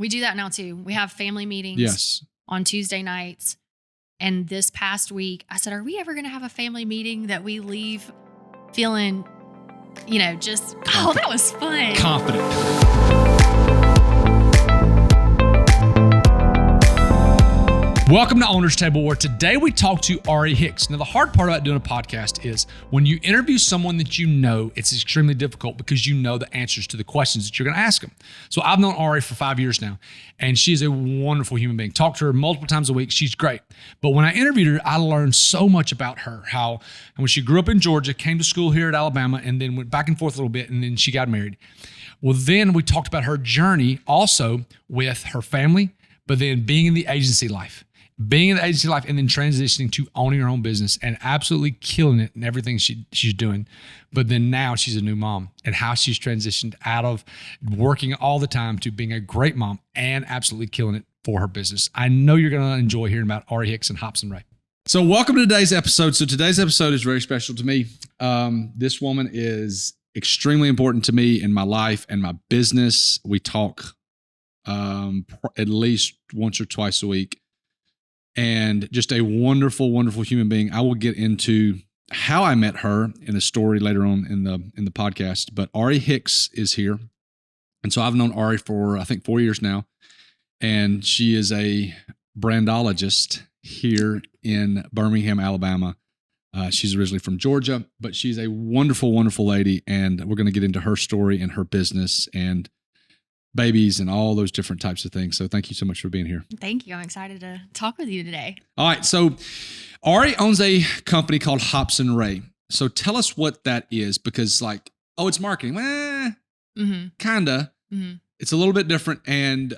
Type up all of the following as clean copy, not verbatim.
We do that now too. We have family meetings Yes. on Tuesday nights. And this past week, I said, are we ever going to have a family meeting that we leave feeling, just, that was fun. Confident. Welcome to Owner's Table, where today we talk to Aurrie Hicks. Now, the hard part about doing a podcast is when you interview someone that you know, it's extremely difficult because you know the answers to the questions that you're going to ask them. So I've known Aurrie for 5 years now, and she is a wonderful human being. Talk to her multiple times a week. She's great. But when I interviewed her, I learned so much about her, how when she grew up in Georgia, came to school here at Alabama, and then went back and forth a little bit, and then she got married. Well, then we talked about her journey also with her family, but then being in the agency life. Being in the agency life and then transitioning to owning her own business and absolutely killing it in everything she's doing. But then now she's a new mom, and how she's transitioned out of working all the time to being a great mom and absolutely killing it for her business. I know you're going to enjoy hearing about Aurrie Hicks and Hopson Rae. So welcome to today's episode. So today's episode is very special to me. This woman is extremely important to me in my life and my business. We talk at least once or twice a week. And just a wonderful, wonderful human being. I will get into how I met her in a story later on in the podcast. But Aurrie Hicks is here. And so I've known Aurrie for, I think, 4 years now. And she is a brandologist here in Birmingham, Alabama. She's originally from Georgia, but she's a wonderful, wonderful lady. And we're going to get into her story and her business and babies and all those different types of things. So thank you so much for being here. Thank you. I'm excited to talk with you today. All right. So Aurrie owns a company called Hopson Rae. So tell us what that is, because it's marketing. Kind of. Mm-hmm. It's a little bit different. And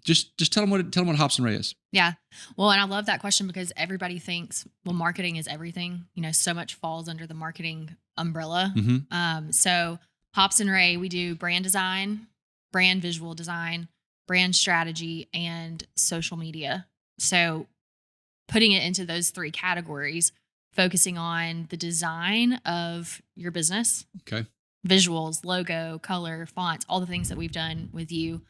just tell them what Hopson Rae is. Yeah. Well, and I love that question because everybody thinks, marketing is everything. So much falls under the marketing umbrella. Mm-hmm. So Hopson Rae, we do brand design, brand visual design, brand strategy, and social media. So putting it into those three categories, focusing on the design of your business. Okay. Visuals, logo, color, fonts, all the things that we've done with you,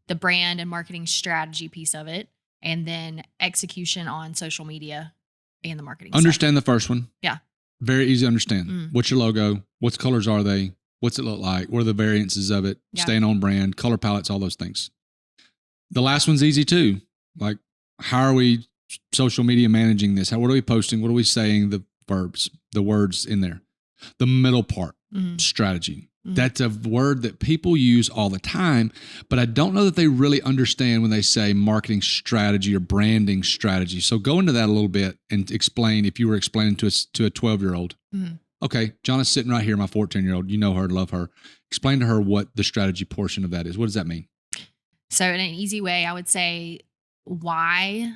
the brand and marketing strategy piece of it, and then execution on social media and the marketing Understand side. The first one. Yeah. Very easy to understand. What's your logo? What colors are they? What's it look like? What are the variances of it? Yeah. Staying on brand, color palettes, all those things. The last one's easy too. Like, how are we social media managing this? What are we posting? What are we saying? The verbs, the words in there. The middle part, strategy. Mm-hmm. That's a word that people use all the time, but I don't know that they really understand when they say marketing strategy or branding strategy. So go into that a little bit and explain, if you were explaining to a 12-year-old. Mm-hmm. Okay, Jonna's sitting right here, my 14-year-old. You know her, love her. Explain to her what the strategy portion of that is. What does that mean? So in an easy way, I would say why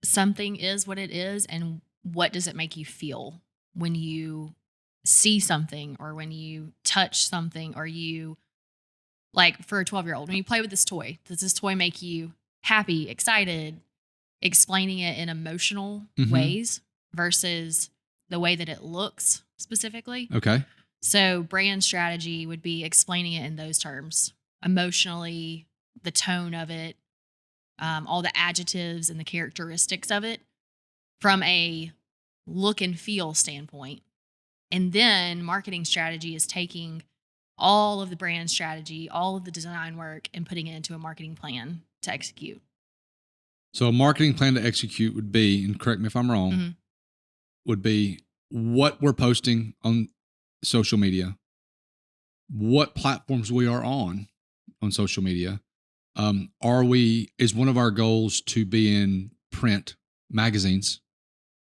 something is what it is and what does it make you feel when you see something or when you touch something or you, like for a 12-year-old, when you play with this toy, does this toy make you happy, excited, explaining it in emotional ways versus the way that it looks specifically. Okay. So brand strategy would be explaining it in those terms, emotionally, the tone of it, all the adjectives and the characteristics of it from a look and feel standpoint. And then marketing strategy is taking all of the brand strategy, all of the design work, and putting it into a marketing plan to execute. So a marketing plan to execute would be, and correct me if I'm wrong, would be what we're posting on social media, what platforms we are on social media. Is one of our goals to be in print magazines?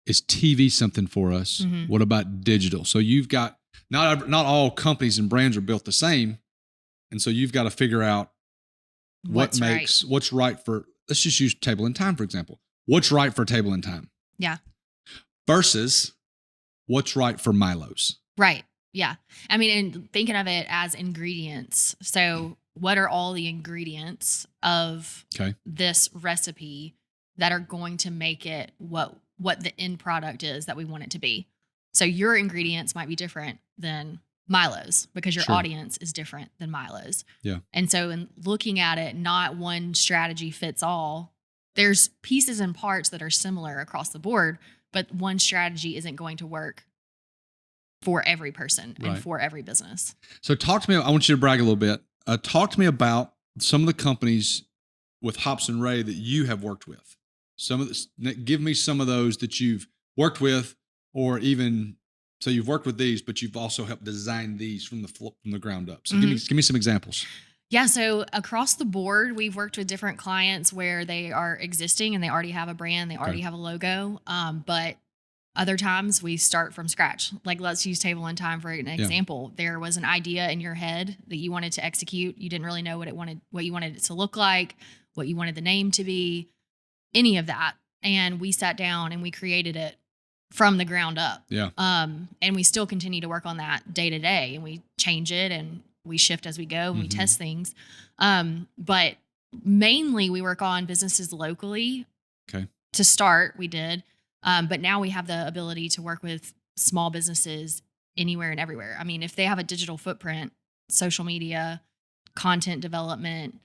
Is TV something for us? Mm-hmm. What about digital? So you've got, not all companies and brands are built the same. And so you've got to figure out what's right for, let's just use Table and Time, for example. What's right for Table and Time? Yeah. Versus what's right for Milo's. Right. Yeah. I mean, and thinking of it as ingredients. So what are all the ingredients of this recipe that are going to make it what the end product is that we want it to be? So your ingredients might be different than Milo's because your Sure. audience is different than Milo's. Yeah. And so in looking at it, not one strategy fits all. There's pieces and parts that are similar across the board, but one strategy isn't going to work for every person and Right. for every business. So talk to me. I want you to brag a little bit. Talk to me about some of the companies with Hopson Rae that you have worked with. Give me some of those that you've worked with, or even so you've worked with these, but you've also helped design these from the ground up. So give me some examples. Yeah. So across the board, we've worked with different clients where they are existing and they already have a brand, they already have a logo. But other times we start from scratch. Like let's use Table and Time for an example. There was an idea in your head that you wanted to execute. You didn't really know what you wanted it to look like, what you wanted the name to be, any of that. And we sat down and we created it from the ground up. Yeah. And we still continue to work on that day to day, and we change it and we shift as we go and we test things. But mainly we work on businesses locally. Okay. To start, we did. But now we have the ability to work with small businesses anywhere and everywhere. I mean, if they have a digital footprint, social media, content development,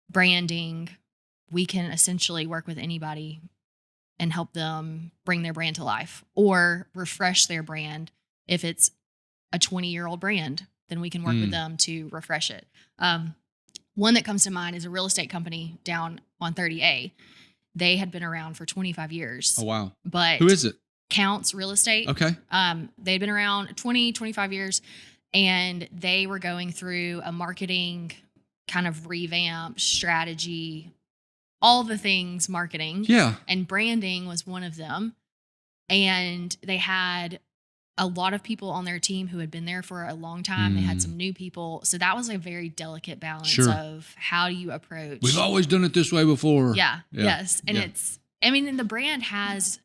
branding, we can essentially work with anybody and help them bring their brand to life or refresh their brand. If it's a 20-year-old brand, then we can work with them to refresh it. One that comes to mind is a real estate company down on 30A. They had been around for 25 years. Oh, wow. But who is it? Counts Real Estate. Okay. They'd been around 25 years, and they were going through a marketing kind of revamp strategy, all the things marketing. Yeah. And branding was one of them. And they had a lot of people on their team who had been there for a long time. They had some new people. So that was a very delicate balance of how do you approach. We've always done it this way before. Yeah. Yes. And and the brand has,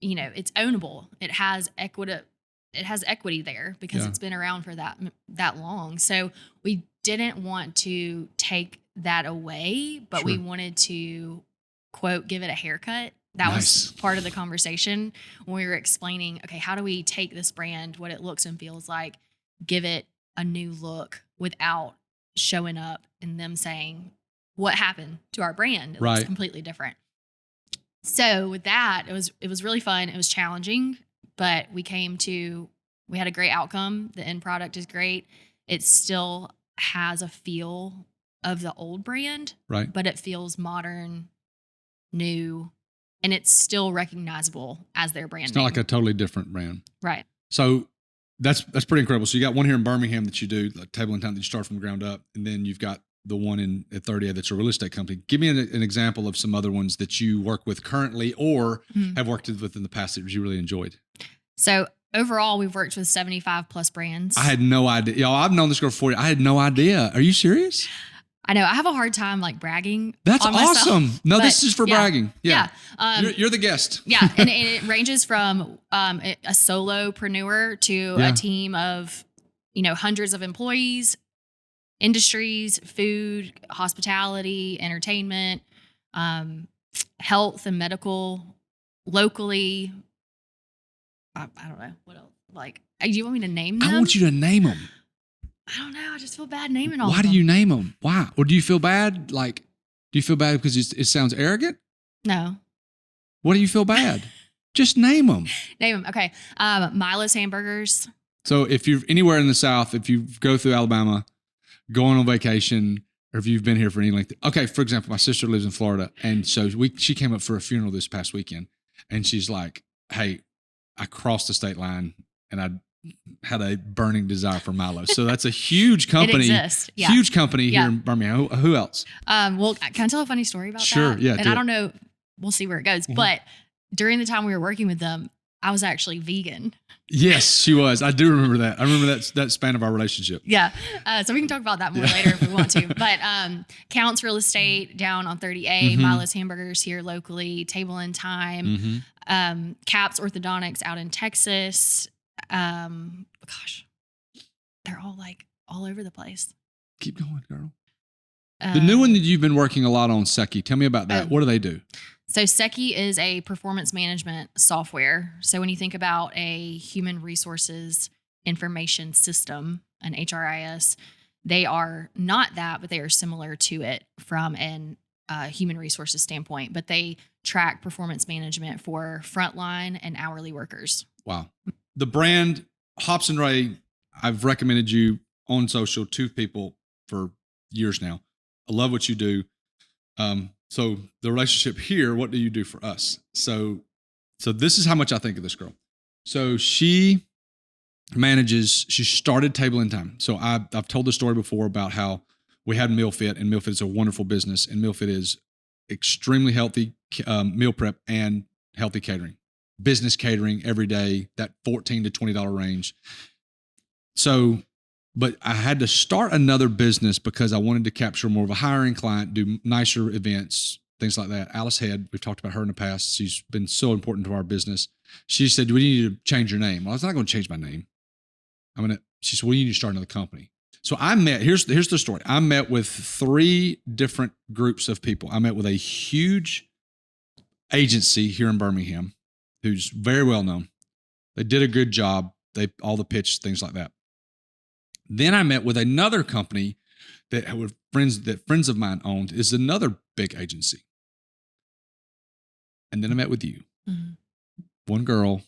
it's ownable. It has equity there because it's been around for that long. So we didn't want to take that away, but we wanted to, quote, give it a haircut. That was part of the conversation when we were explaining, okay, how do we take this brand, what it looks and feels like, give it a new look without showing up and them saying, what happened to our brand? It looks completely different. So with that, it was really fun. It was challenging, but we had a great outcome. The end product is great. It still has a feel of the old brand, but it feels modern, new, and it's still recognizable as their brand. It's not like a totally different brand. Right. So that's pretty incredible. So you got one here in Birmingham that you do, like Table and Time, that you start from the ground up, and then you've got the one at 30A that's a real estate company. Give me an example of some other ones that you work with currently or have worked with in the past that you really enjoyed. So overall, we've worked with 75 plus brands. I had no idea. Y'all, I've known this girl for 40. I had no idea. Are you serious? I know. I have a hard time bragging. That's on myself, awesome. No, this is for bragging. Yeah. You're the guest. Yeah. And it ranges from a solopreneur to a team of, hundreds of employees, industries, food, hospitality, entertainment, health and medical, locally. I don't know what else. Do you want me to name them? I want you to name them. I don't know. I just feel bad naming all Why of them. do you name them? Why? Or do you feel bad? Do you feel bad because it sounds arrogant? No. What do you feel bad? Just name them. Name them. Okay. Milo's Hamburgers. So if you're anywhere in the South, if you go through Alabama, going on vacation, or if you've been here for any length. Okay, for example, my sister lives in Florida. And so she came up for a funeral this past weekend. And she's like, hey, I crossed the state line and I had a burning desire for Milo. So that's a huge company. It exists. Yeah. Huge company here in Birmingham. Who else? Well, can I tell a funny story about that? Sure. Yeah. And I don't know. We'll see where it goes. But during the time we were working with them, I was actually vegan. Yes, she was. I do remember that. I remember that span of our relationship. Yeah. So we can talk about that more later if we want to. But Counts Real Estate down on 30A, Milo's Hamburgers here locally, Table and Time, Caps Orthodontics out in Texas. Gosh, they're all over the place. Keep going, girl. The new one that you've been working a lot on, Seki. Tell me about that. What do they do? So Seki is a performance management software. So when you think about a human resources information system, an HRIS. They are not that, but they are similar to it from an human resources standpoint. But they track performance management for frontline and hourly workers. Wow. The brand Hopson Rae, I've recommended you on social to people for years now. I love what you do. So the relationship here, what do you do for us? So this is how much I think of this girl. So she started Table in Time. So I've told the story before about how we had Meal Fit, and Meal Fit is a wonderful business, and Meal Fit is extremely healthy meal prep and healthy catering, business catering every day, that $14 to $20 range. So, but I had to start another business because I wanted to capture more of a hiring client, do nicer events, things like that. Alice Head, we've talked about her in the past. She's been so important to our business. She said, "We need to change your name." Well, I was not going to change my name. She said, "Well, you need to start another company." So here's the story. I met with 3 different groups of people. I met with a huge agency here in Birmingham who's very well known. They did a good job. All the pitch, things like that. Then I met with another company that friends of mine owned, is another big agency. And then I met with you. Mm-hmm. One girl.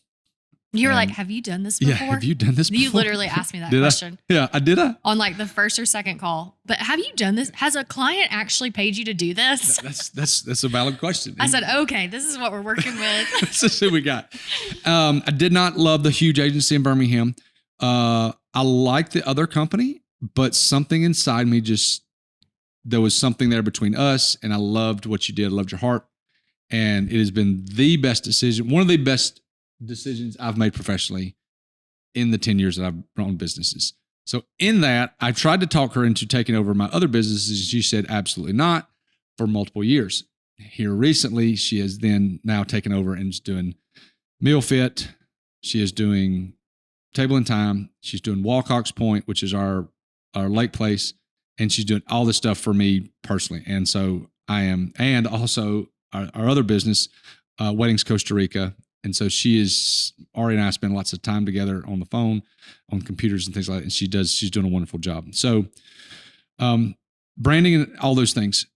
You were like, "Have you done this before?" Yeah, have you done this before? You literally asked me that question. I did. On like the first or second call. But have you done this? Has a client actually paid you to do this? That's a valid question. I said, "Okay, this is what we're working with." This is who we got. I did not love the huge agency in Birmingham. I liked the other company, but something inside me there was something there between us, and I loved what you did. I loved your heart. And it has been the best decision, one of the best decisions I've made professionally in the 10 years that I've run businesses. So in that, I tried to talk her into taking over my other businesses. She said, absolutely not, for multiple years. Here recently, she has then now taken over and is doing Meal Fit. She is doing Table in Time. She's doing Walcox Point, which is our lake place. And she's doing all this stuff for me personally. And so I am, and also our other business, Weddings Costa Rica. And so Aurrie and I spend lots of time together on the phone, on computers and things like that. And she's doing a wonderful job. So branding and all those things.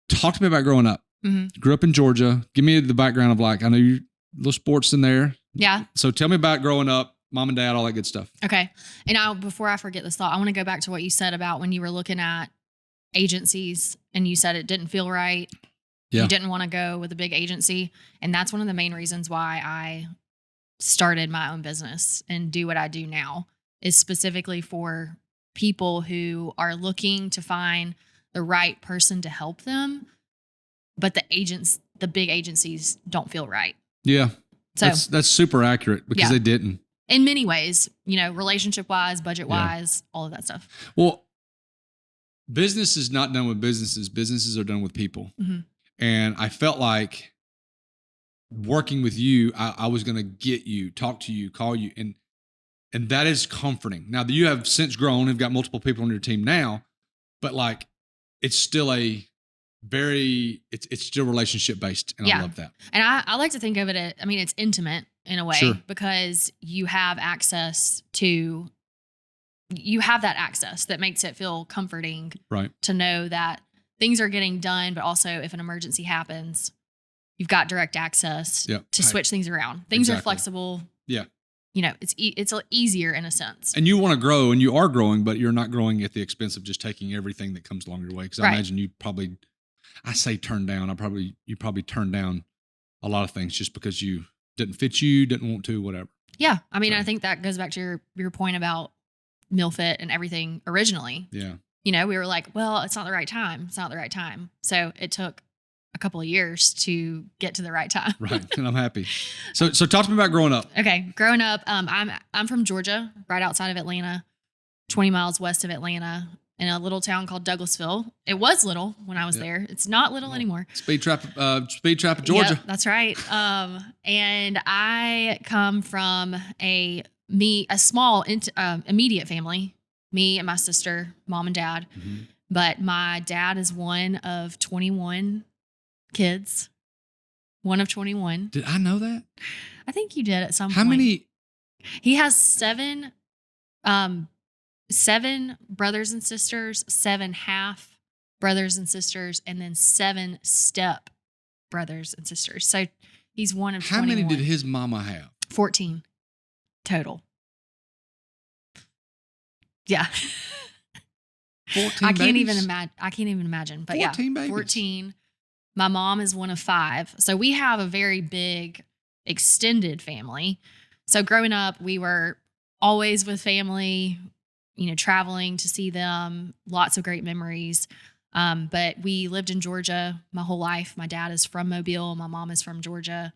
Talk to me about growing up. Mm-hmm. Grew up in Georgia. Give me the background of, like, I know you little sports in there. Yeah. So tell me about growing up, mom and dad, all that good stuff. Okay. And before I forget this thought, I want to go back to what you said about when you were looking at agencies and you said it didn't feel right. Yeah. You didn't want to go with a big agency. And that's one of the main reasons why I started my own business and do what I do now, is specifically for people who are looking to find the right person to help them, but the big agencies don't feel right. Yeah. So that's super accurate, because they didn't. In many ways, relationship wise, budget wise, all of that stuff. Well, business is not done with businesses. Businesses are done with people. Mm-hmm. And I felt like working with you, I was going to get you, talk to you, call you. And that is comforting. Now that you have since grown and got multiple people on your team now, but like, it's still it's still relationship based. And I love that. And I like to think of it, it's intimate in a way, because you have that access that makes it feel comforting, right? To know that things are getting done, but also if an emergency happens, you've got direct access to switch things around. Things are flexible. Yeah. It's easier in a sense. And you want to grow, and you are growing, but you're not growing at the expense of just taking everything that comes along your way. Because I imagine you probably, turn down. You probably turned down a lot of things just because you didn't fit you, didn't want to, whatever. Yeah. I think that goes back to your point about Meal Fit and everything originally. Yeah. We were like, well, it's not the right time. It's not the right time. So it took a couple of years to get to the right time. Right. And I'm happy. So talk to me about growing up. Okay. Growing up, I'm from Georgia, right outside of Atlanta, 20 miles west of Atlanta, in a little town called Douglasville. It was little when I was there. It's not little anymore. Speed trap of Georgia. Yep, that's right. And I come from a small immediate family. Me and my sister, mom and dad. Mm-hmm. But my dad is one of 21 kids. One of 21. Did I know that? I think you did at some point. How many? He has 7 7 brothers and sisters, 7 half brothers and sisters, and then 7 step brothers and sisters. So he's one of How 21. many did his mama have? 14 total. Yeah. 14 I can't babies? even imagine. But 14 yeah, babies. 14. My mom is one of 5. So we have a very big extended family. So growing up, we were always with family, traveling to see them, lots of great memories. But we lived in Georgia my whole life. My dad is from Mobile. My mom is from Georgia.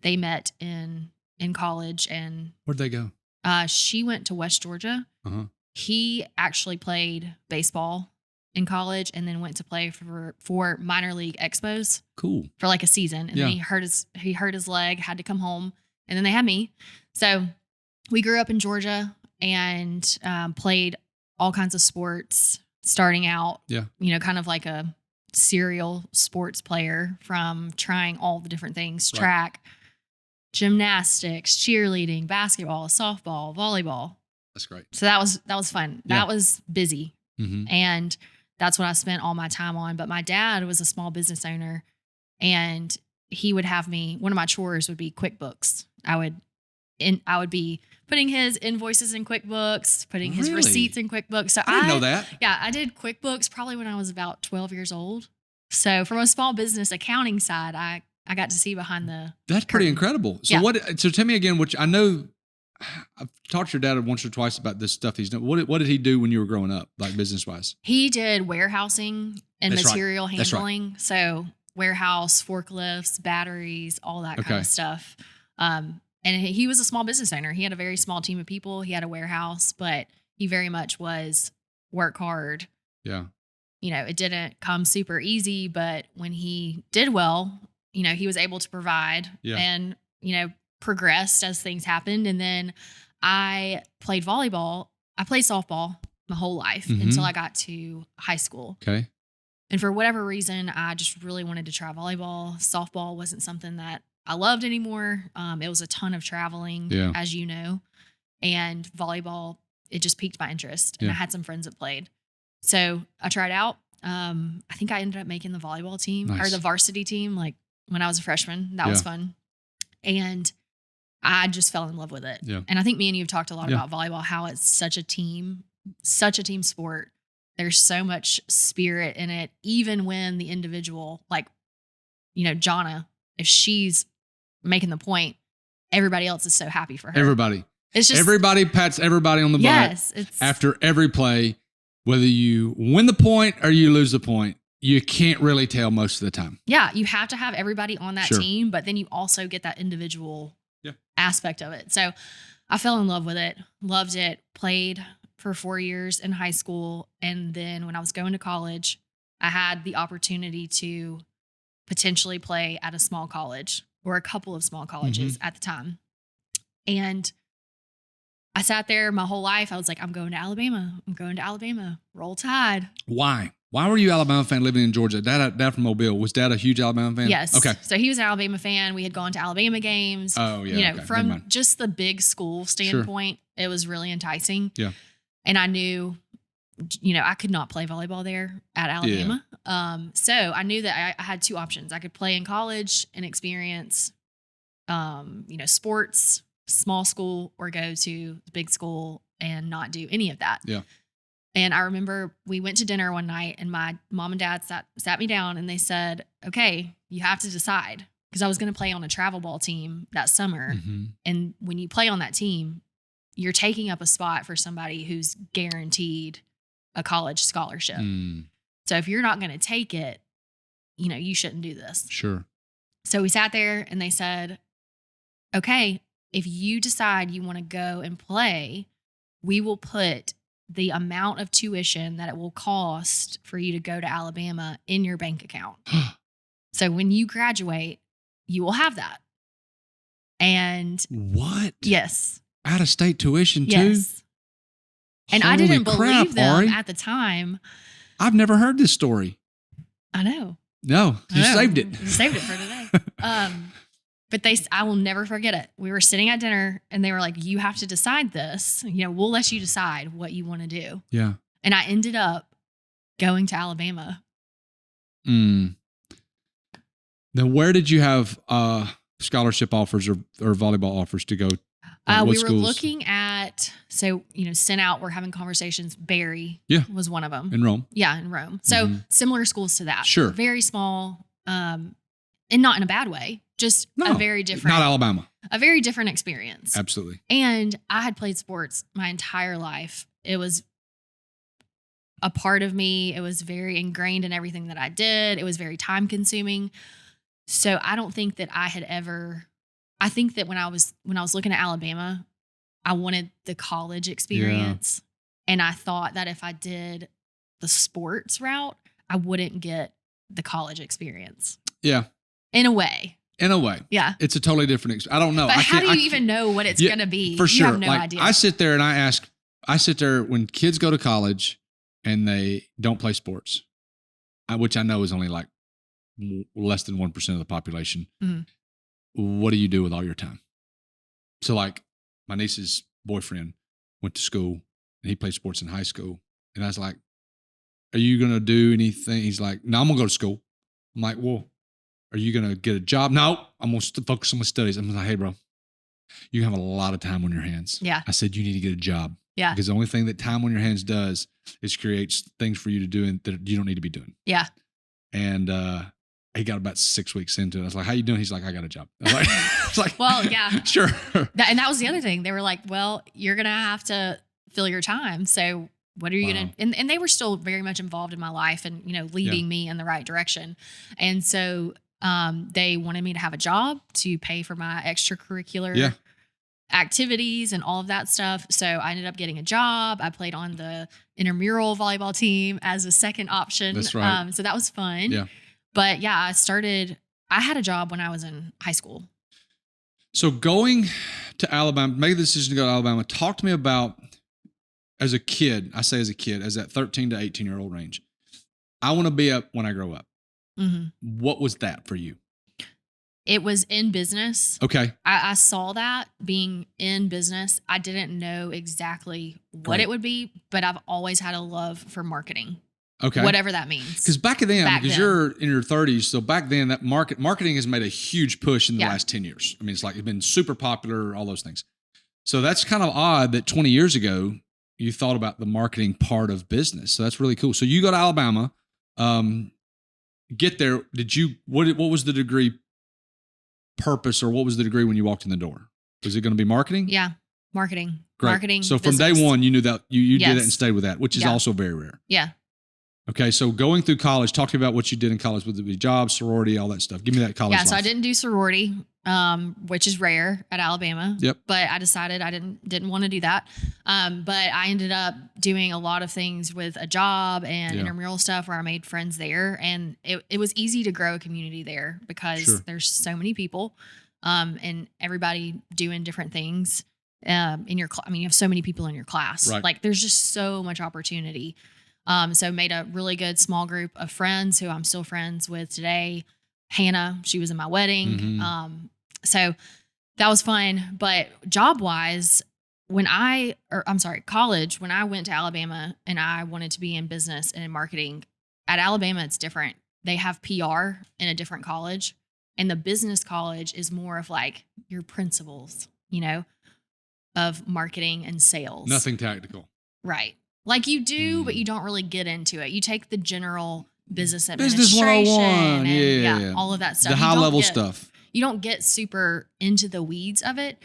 They met in college, and Where'd they go? she went to West Georgia. Uh-huh. He actually played baseball in college and then went to play for minor league expos Cool. for like a season. And then he hurt his leg, had to come home, and then they had me. So we grew up in Georgia and played all kinds of sports starting out. Yeah. Kind of like a serial sports player, from trying all the different things, Right. track, gymnastics, cheerleading, basketball, softball, volleyball. That's great. So that was fun. Yeah. That was busy. Mm-hmm. And that's what I spent all my time on. But my dad was a small business owner, and he would have me, one of my chores would be QuickBooks. I would be putting his invoices in QuickBooks, putting his Really? receipts in QuickBooks. So I didn't know that. Yeah, I did QuickBooks probably when I was about 12 years old. So from a small business accounting side, I got to see behind the That's pretty curtain. incredible. So Yeah. So tell me again, which I know I've talked to your dad once or twice about this stuff he's done. What did he do when you were growing up, like business wise? He did warehousing and That's right. material That's right. handling. So warehouse, forklifts, batteries, all that kind Okay. of stuff. And he was a small business owner. He had a very small team of people. He had a warehouse, but he very much was work hard. Yeah. It didn't come super easy, but when he did well, he was able to provide and, progressed as things happened. And then I played volleyball. I played softball my whole life until I got to high school. Okay. And for whatever reason, I just really wanted to try volleyball. Softball wasn't something that I loved anymore. It was a ton of traveling, as you know. And volleyball, it just piqued my interest. And I had some friends that played. So I tried out. I think I ended up making the volleyball team or the varsity team, like when I was a freshman. That was fun. And I just fell in love with it. Yeah. And I think me and you have talked a lot about volleyball, how it's such a team sport. There's so much spirit in it, even when the individual, like, Jonna, if she's making the point, everybody else is so happy for her. Everybody. It's just Everybody pats everybody on the butt after every play, whether you win the point or you lose the point. You can't really tell most of the time. Yeah, you have to have everybody on that Sure. team, but then you also get that individual aspect of it. So I fell in love with it, loved it, played for 4 years in high school. And then when I was going to college, I had the opportunity to potentially play at a small college or a couple of small colleges at the time. And I sat there my whole life. I was like, I'm going to Alabama. I'm going to Alabama. Roll Tide. Why? Why were you an Alabama fan living in Georgia? Dad from Mobile. Was Dad a huge Alabama fan? Yes. Okay. So he was an Alabama fan. We had gone to Alabama games. Oh, yeah. Okay. Never From mind. just the big school standpoint, it was really enticing. Yeah. And I knew, I could not play volleyball there at Alabama. So I knew that I had 2 options. I could play in college and experience, sports, small school, or go to the big school and not do any of that. Yeah. And I remember we went to dinner one night and my mom and dad sat me down and they said, okay, you have to decide. Because I was going to play on a travel ball team that summer. Mm-hmm. And when you play on that team, you're taking up a spot for somebody who's guaranteed a college scholarship. So if you're not going to take it, you shouldn't do this. Sure. So we sat there and they said, okay, if you decide you want to go and play, we will put the amount of tuition that it will cost for you to go to Alabama in your bank account. So when you graduate, you will have that. And what? yes. Out of state tuition too? Yes. And I didn't believe them Aurrie. at the time. I've never heard this story. I know. No, you I know. saved it. You saved it for today. But I will never forget it. We were sitting at dinner and they were like, you have to decide this. We'll let you decide what you want to do. Yeah. And I ended up going to Alabama. Then where did you have scholarship offers or volleyball offers to go? We were looking at, sent out, we're having conversations. Barry was one of them. In Rome. Yeah, in Rome. So similar schools to that. Sure. Very small, and not in a bad way, just a very different. Not Alabama. A very different experience. Absolutely. And I had played sports my entire life. It was a part of me. It was very ingrained in everything that I did. It was very time consuming. So I don't think that I think that when I was looking at Alabama, I wanted the college experience. Yeah. And I thought that if I did the sports route, I wouldn't get the college experience. Yeah. In a way. Yeah. It's a totally different experience. I don't know. But how do you even know what it's going to be? For sure. You have no idea. I sit there and I sit there when kids go to college and they don't play sports, which I know is only like less than 1% of the population. Mm-hmm. What do you do with all your time? So like my niece's boyfriend went to school and he played sports in high school. And I was like, are you going to do anything? He's like, no, I'm going to go to school. I'm like, well, are you going to get a job? No, I'm going to focus on my studies. I'm like, hey, bro, you have a lot of time on your hands. Yeah. I said, you need to get a job. Yeah. Because the only thing that time on your hands does is creates things for you to do that you don't need to be doing. Yeah. And he got about 6 weeks into it. I was like, how you doing? He's like, I got a job. I was like, well, yeah. Sure. And that was the other thing. They were like, well, you're going to have to fill your time. So what are you going to, and they were still very much involved in my life and, leading me in the right direction. And so they wanted me to have a job to pay for my extracurricular activities and all of that stuff. So I ended up getting a job. I played on the intramural volleyball team as a second option. That's right. So that was fun. Yeah. But yeah, I had a job when I was in high school. So going to Alabama, make the decision to go to Alabama. Talk to me about, as a kid, as that 13 to 18-year-old range, I want to be up when I grow up. Mm-hmm. What was that for you? It was in business. Okay. I saw that being in business. I didn't know exactly what it would be, but I've always had a love for marketing. Okay. Whatever that means. Because back then, you're in your 30s, so back then that marketing has made a huge push in the last 10 years. I mean, it's been super popular, all those things. So that's kind of odd that 20 years ago you thought about the marketing part of business. So that's really cool. So you go to Alabama, get there. What was the degree purpose, or what was the degree when you walked in the door? Was it going to be marketing? Yeah. Marketing. Great. Marketing. So from day one, you knew that you did it and stayed with that, which is also very rare. Yeah. Okay, so going through college, talk to me about what you did in college with the job, sorority, all that stuff. Give me that college life. So I didn't do sorority, which is rare at Alabama. Yep. But I decided I didn't want to do that. But I ended up doing a lot of things with a job and intramural stuff where I made friends there. And it was easy to grow a community there because there's so many people and everybody doing different things in your you have so many people in your class. Right. Like there's just so much opportunity. So made a really good small group of friends who I'm still friends with today. Hannah, she was in my wedding. Mm-hmm. So that was fun. But job-wise, college, when I went to Alabama and I wanted to be in business and in marketing, at Alabama, it's different. They have PR in a different college. And the business college is more of like your principles, of marketing and sales. Nothing tactical. Right. Like you do, but you don't really get into it. You take the general business administration Business 101. and all of that stuff. The high level stuff. You don't get super into the weeds of it.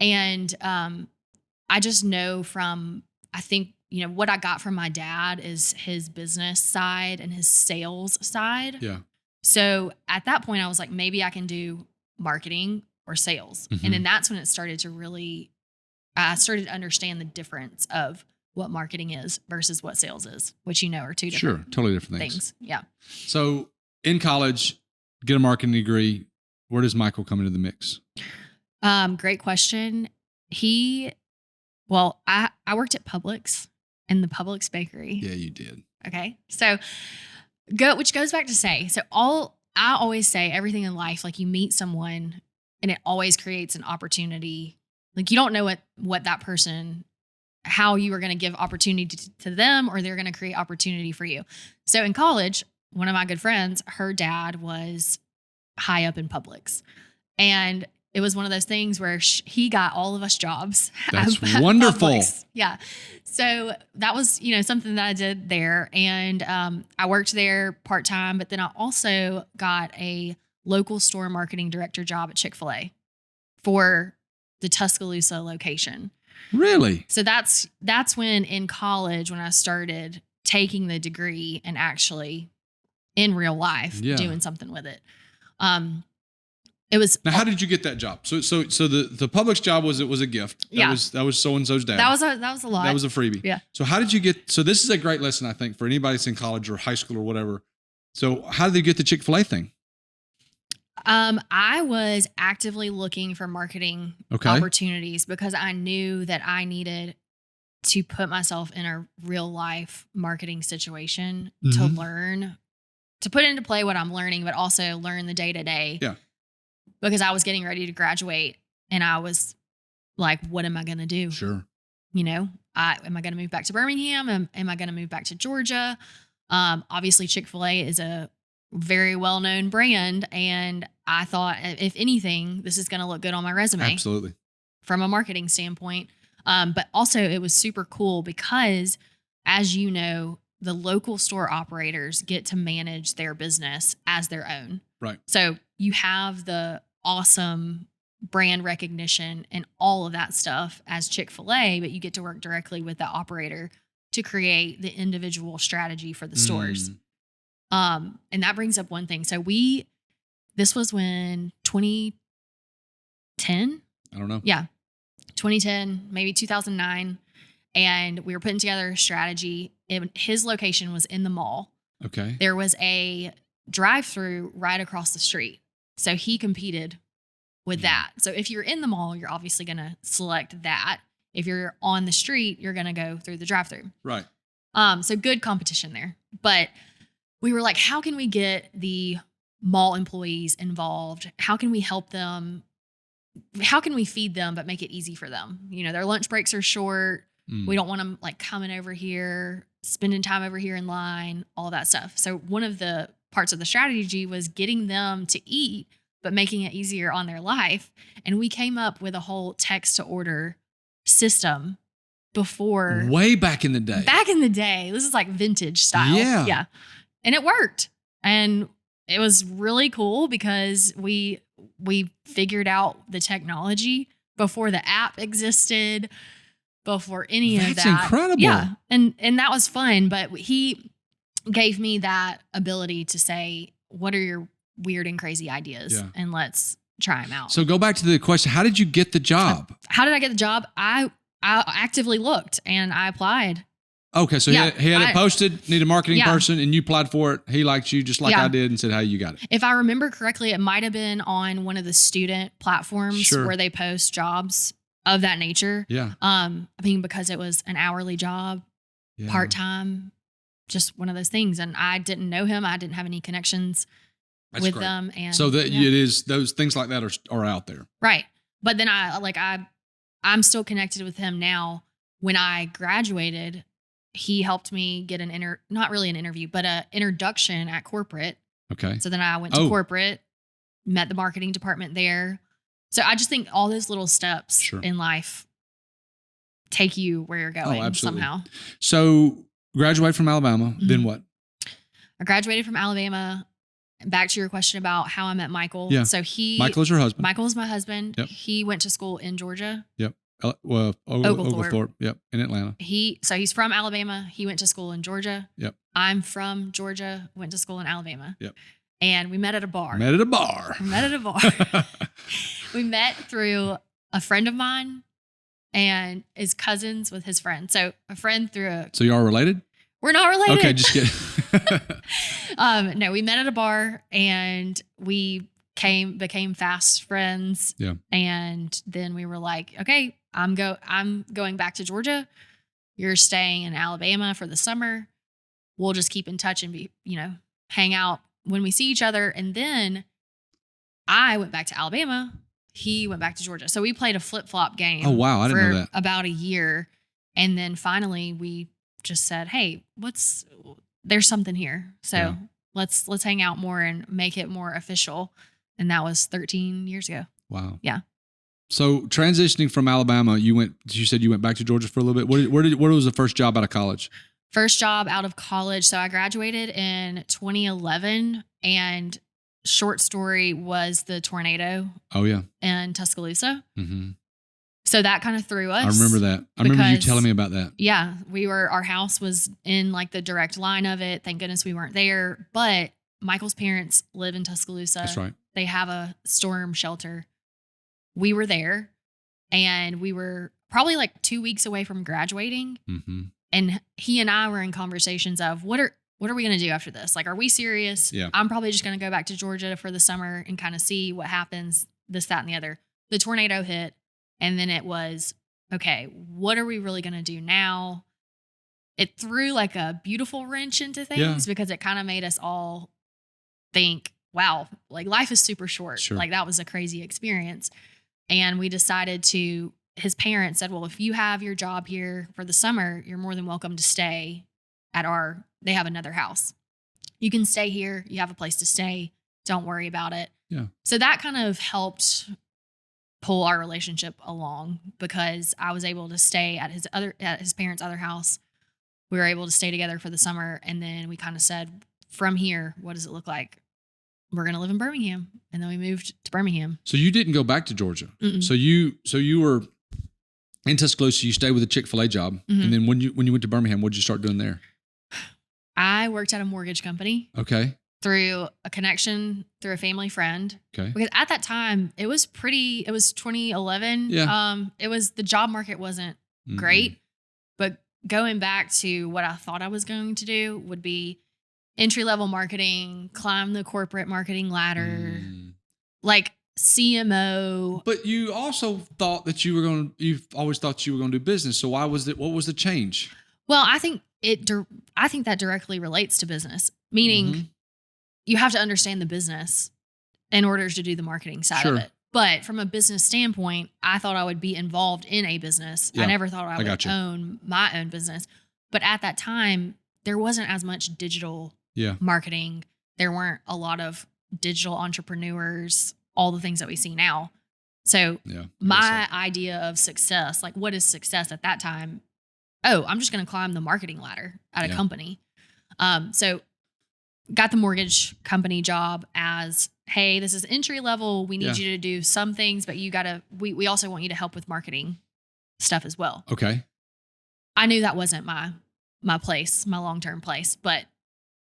And I just know from, I think, what I got from my dad is his business side and his sales side. Yeah. So at that point, I was like, maybe I can do marketing or sales. Mm-hmm. And then that's when it started to I started to understand the difference of what marketing is versus what sales is, which are two different totally different things. Yeah. So in college, get a marketing degree. Where does Michael come into the mix? Great question. I worked at Publix in the Publix bakery. Yeah, you did. Okay. So which goes back to say, I always say everything in life, like you meet someone and it always creates an opportunity. Like you don't know what that person, how you are going to give opportunity to them, or they're going to create opportunity for you. So in college, one of my good friends, her dad was high up in Publix, and it was one of those things where he got all of us jobs. That's wonderful. Publix. Yeah. So that was, something that I did there. And I worked there part-time, but then I also got a local store marketing director job at Chick-fil-A for the Tuscaloosa location. Really? So that's when in college, when I started taking the degree and actually in real life doing something with it. It was. Now, how did you get that job? So the Publix job was a gift. That was so-and-so's dad. That was a lot. That was a freebie. Yeah. So how did you get, so this is a great lesson, I think, for anybody that's in college or high school or whatever. So how did you get the Chick-fil-A thing? I was actively looking for marketing opportunities because I knew that I needed to put myself in a real life marketing situation to learn, to put into play what I'm learning, but also learn the day to day. Yeah. Because I was getting ready to graduate and I was like, what am I going to do? Sure. Am I going to move back to Birmingham? Am I going to move back to Georgia? Obviously Chick-fil-A is a very well-known brand. And I thought, if anything, this is going to look good on my resume. Absolutely. From a marketing standpoint. But also it was super cool because, as you know, the local store operators get to manage their business as their own. Right. So you have the awesome brand recognition and all of that stuff as Chick-fil-A, but you get to work directly with the operator to create the individual strategy for the stores. And that brings up one thing. So this was when 2010? I don't know. Yeah. 2010, maybe 2009. And we were putting together a strategy. His location was in the mall. Okay. There was a drive-through right across the street. So he competed with that. So if you're in the mall, you're obviously going to select that. If you're on the street, you're going to go through the drive-through. Right. So good competition there. But we were like, how can we get the mall employees involved? How can we help them? How can we feed them, but make it easy for them? Their lunch breaks are short. We don't want them like coming over here, spending time over here in line, all that stuff. So one of the parts of the strategy was getting them to eat, but making it easier on their life. And we came up with a whole text to order system before. Way back in the day. Back in the day. This is like vintage style. Yeah. Yeah. And it worked. And it was really cool because we figured out the technology before the app existed, before any of that. That's incredible. Yeah. And that was fun. But he gave me that ability to say, what are your weird and crazy ideas? Yeah. And let's try them out. So go back to the question. How did you get the job? How did I get the job? I actively looked and I applied. Okay. So he had it posted, need a marketing person, and you applied for it. He liked you just like I did and said, hey, you got it. If I remember correctly, it might have been on one of the student platforms where they post jobs of that nature. Yeah. Because it was an hourly job, part-time, just one of those things. And I didn't know him. I didn't have any connections with them. And so that it is, those things like that are out there. Right. But then I'm still connected with him now. When I graduated, he helped me get not really an interview, but an introduction at corporate. Okay. So then I went to corporate, met the marketing department there. So I just think all those little steps in life take you where you're going somehow. So graduate from Alabama, then what? I graduated from Alabama. Back to your question about how I met Michael. Yeah. So Michael is your husband. Michael is my husband. Yep. He went to school in Georgia. Yep. Oglethorpe. Yep. In Atlanta. He's from Alabama. He went to school in Georgia. Yep. I'm from Georgia, went to school in Alabama. Yep. And we met at a bar. We met at a bar. We met through a friend of mine and his cousins with his friend. So a friend So you are related? We're not related. Okay, just kidding. No, we met at a bar and we became fast friends. Yeah. And then we were like, okay, I'm going back to Georgia. You're staying in Alabama for the summer. We'll just keep in touch and hang out when we see each other. And then I went back to Alabama He went back to Georgia. So we played a flip-flop game. Oh, wow. I didn't know for that. about a year. And then finally we just said, hey, there's something here. So let's hang out more and make it more official. And that was 13 years ago. Wow. Yeah. So transitioning from Alabama, you said you went back to Georgia for a little bit. Where was the first job out of college? First job out of college. So I graduated in 2011, and short story was the tornado. Oh yeah. In Tuscaloosa. Mm-hmm. So that kind of threw us. I remember that. I remember you telling me about that. Yeah. Our house was in like the direct line of it. Thank goodness we weren't there. But Michael's parents live in Tuscaloosa. That's right. They have a storm shelter. We were there, and we were probably like 2 weeks away from graduating. Mm-hmm. And he and I were in conversations of what are we going to do after this? Like, are we serious? Yeah. I'm probably just going to go back to Georgia for the summer and kind of see what happens, this, that, and the other. The tornado hit. And then it was, okay, what are we really going to do now? It threw like a beautiful wrench into things because it kind of made us all think, wow, like life is super short. Sure. Like that was a crazy experience. And we decided his parents said, well, if you have your job here for the summer, you're more than welcome to stay they have another house. You can stay here. You have a place to stay. Don't worry about it. Yeah. So that kind of helped pull our relationship along because I was able to stay at his parents' other house. We were able to stay together for the summer. And then we kind of said, from here, what does it look like? We're going to live in Birmingham. And then we moved to Birmingham. So you didn't go back to Georgia. Mm-mm. So you were in Tuscaloosa, you stayed with a Chick-fil-A job. Mm-hmm. And then when you went to Birmingham, what did you start doing there? I worked at a mortgage company. Okay. Through a connection through a family friend. Okay. Because at that time it was 2011. Yeah. The job market wasn't great, but going back to what I thought I was going to do would be entry-level marketing, climb the corporate marketing ladder, like CMO. But you also thought that you've always thought you were going to do business. So what was the change? Well, I think that directly relates to business, meaning you have to understand the business in order to do the marketing side of it. But from a business standpoint, I thought I would be involved in a business. Yeah, I never thought I would own my own business. But at that time, there wasn't as much digital marketing. There weren't a lot of digital entrepreneurs, all the things that we see now. So my idea of success, like what is success at that time? Oh, I'm just going to climb the marketing ladder at a company. So got the mortgage company job as, hey, this is entry level. We need you to do some things, but we also want you to help with marketing stuff as well. Okay. I knew that wasn't my place, my long-term place, but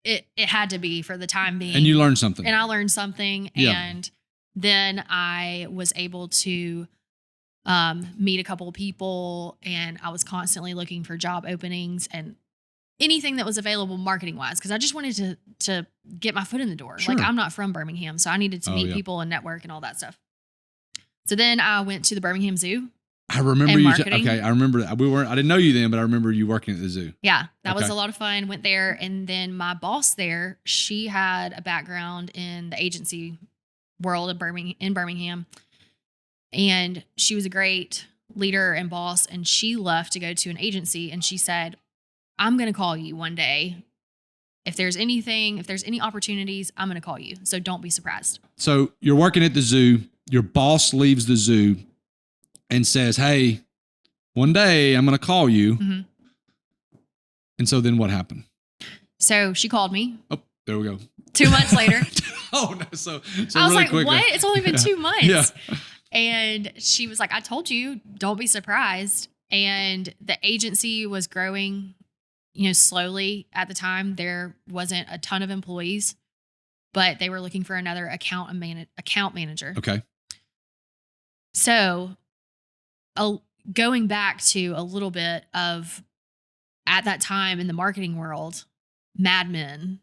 it had to be for the time being. And you learned something. And I learned something. Yeah. And then I was able to meet a couple of people, and I was constantly looking for job openings and anything that was available marketing wise, because I just wanted to get my foot in the door. Sure. Like I'm not from Birmingham, so I needed to meet people and network and all that stuff. So then I went to the Birmingham Zoo. I remember you. Marketing. Okay, I remember that. I didn't know you then, but I remember you working at the zoo. Yeah, that was a lot of fun. Went there, and then my boss there, she had a background in the agency world in Birmingham, and she was a great leader and boss. And she left to go to an agency, and she said, I'm going to call you one day. If there's any opportunities, I'm going to call you. So don't be surprised. So you're working at the zoo. Your boss leaves the zoo and says, hey, one day I'm going to call you. Mm-hmm. And so then what happened? So she called me. Oh, there we go. 2 months later. Oh, no. So I was really like, quick. What? It's only been 2 months. Yeah. And she was like, I told you, don't be surprised. And the agency was growing, slowly at the time. There wasn't a ton of employees, but they were looking for another account manager. Okay. So going back to a little bit of at that time in the marketing world, Mad Men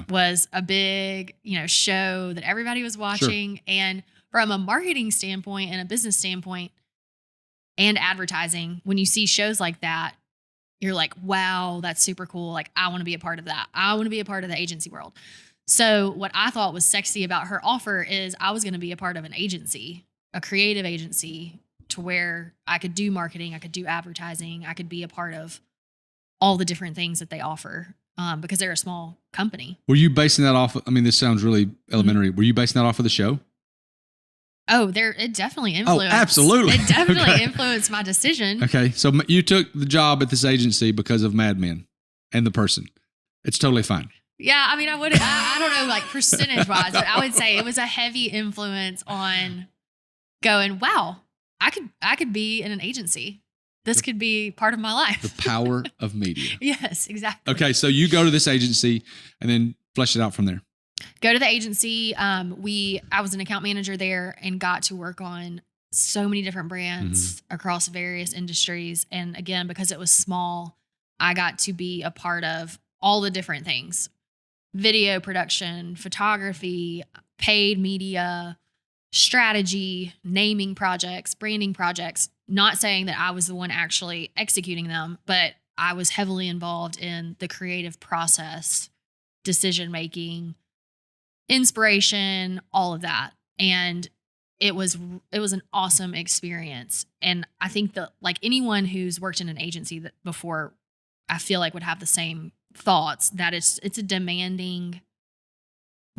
was a big, show that everybody was watching. Sure. And from a marketing standpoint and a business standpoint and advertising, when you see shows like that, you're like, wow, that's super cool. Like, I want to be a part of that. I want to be a part of the agency world. So what I thought was sexy about her offer is I was going to be a part of an agency a creative agency to where I could do marketing, I could do advertising, I could be a part of all the different things that they offer because they're a small company. Were you basing that off? I mean, this sounds really elementary. Were you basing that off of the show? Oh, it definitely influenced. Oh, absolutely. It definitely influenced my decision. Okay. So you took the job at this agency because of Mad Men and the person. It's totally fine. Yeah. I mean, I don't know, like percentage wise, but I would say it was a heavy influence on going, wow, I could be in an agency. This could be part of my life. The power of media. Yes, exactly. Okay. So you go to this agency and then flesh it out from there. Go to the agency. I was an account manager there and got to work on so many different brands across various industries. And again, because it was small, I got to be a part of all the different things: video production, photography, paid media, strategy, naming projects, branding projects. Not saying that I was the one actually executing them, but I was heavily involved in the creative process, decision-making, inspiration, all of that. And it was an awesome experience. And I think that like anyone who's worked in an agency that before, I feel like would have the same thoughts that it's a demanding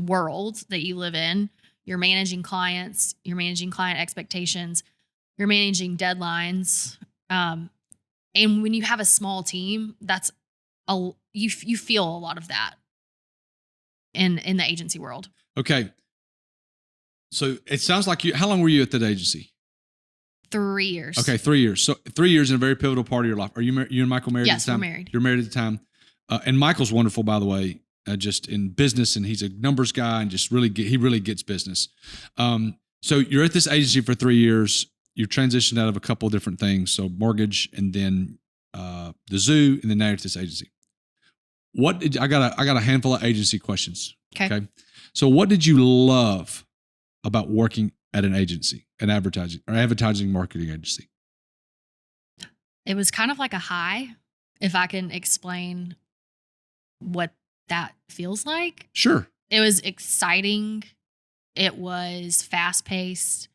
world that you live in. You're managing clients, you're managing client expectations, you're managing deadlines. And when you have a small team, you feel a lot of that in the agency world. Okay. So it sounds like how long were you at that agency? 3 years. Okay, 3 years. So 3 years in a very pivotal part of your life. Are you and Michael married at the time? Yes, we're married. You're married at the time. And Michael's wonderful, by the way, just in business, and he's a numbers guy and just he really gets business. So you're at this agency for 3 years. You've transitioned out of a couple of different things. So mortgage and then the zoo, and then now you're at this agency. I got a handful of agency questions. Okay. So what did you love about working at an agency, an advertising marketing agency? It was kind of like a high, if I can explain what that feels like. Sure. It was exciting. It was fast paced.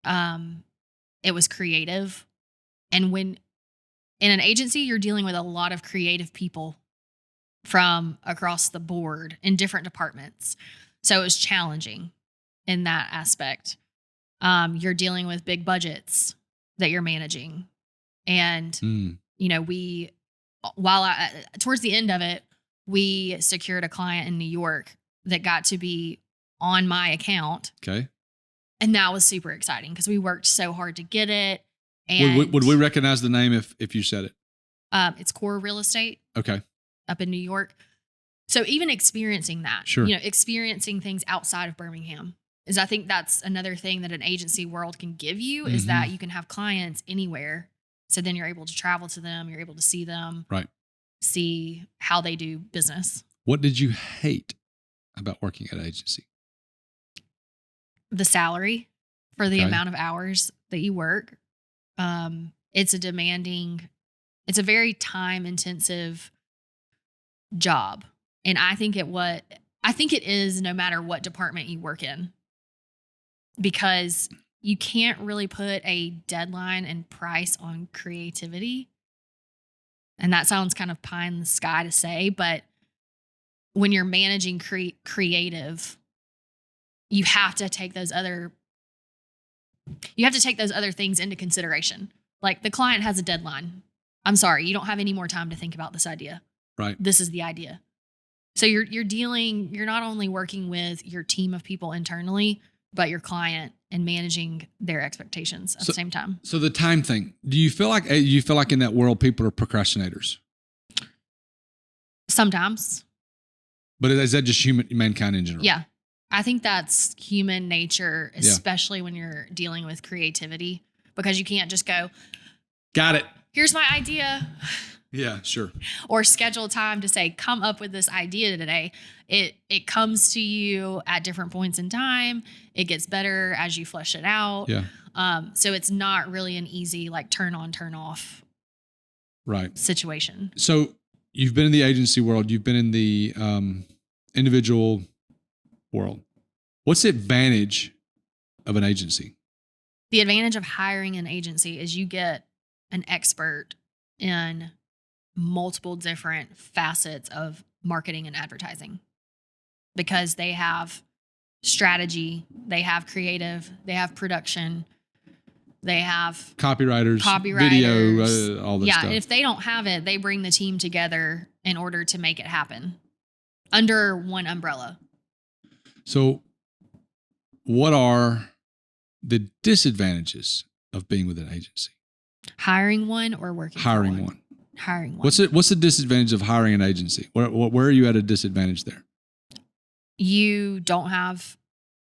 It was creative. And when in an agency, you're dealing with a lot of creative people from across the board in different departments. So it was challenging in that aspect. You're dealing with big budgets that you're managing. And, towards the end of it, we secured a client in New York that got to be on my account. Okay. And that was super exciting because we worked so hard to get it. And would we recognize the name if you said it? It's Core Real Estate. Okay. Up in New York. So even experiencing that, sure. Experiencing things outside of Birmingham is, I think that's another thing that an agency world can give you is that you can have clients anywhere. So then you're able to travel to them. You're able to see them. Right. See how they do business. What did you hate about working at an agency? The salary for the amount of hours that you work. It's a very time intensive job. And I think it is no matter what department you work in, because you can't really put a deadline and price on creativity. And that sounds kind of pie in the sky to say, but when you're managing creative, you have to take those other things into consideration. Like the client has a deadline. I'm sorry, you don't have any more time to think about this idea. Right. This is the idea. So you're not only working with your team of people internally, but your client and managing their expectations at the same time. So the time thing, do you feel like in that world people are procrastinators? Sometimes. But is that just mankind in general? Yeah. I think that's human nature, especially when you're dealing with creativity, because you can't just go, got it. Here's my idea. Yeah, sure. Or schedule time to say, come up with this idea today. It comes to you at different points in time. It gets better as you flesh it out. Yeah. So it's not really an easy like turn on, turn off situation. So you've been in the agency world. You've been in the individual world. What's the advantage of an agency? The advantage of hiring an agency is you get an expert in multiple different facets of marketing and advertising because they have strategy, they have creative, they have production, they have copywriters, video, all this stuff. And if they don't have it, they bring the team together in order to make it happen under one umbrella. So what are the disadvantages of being with an agency? Hiring one or working Hiring for one. Hiring one. What's the disadvantage of hiring an agency? Where are you at a disadvantage there? You don't have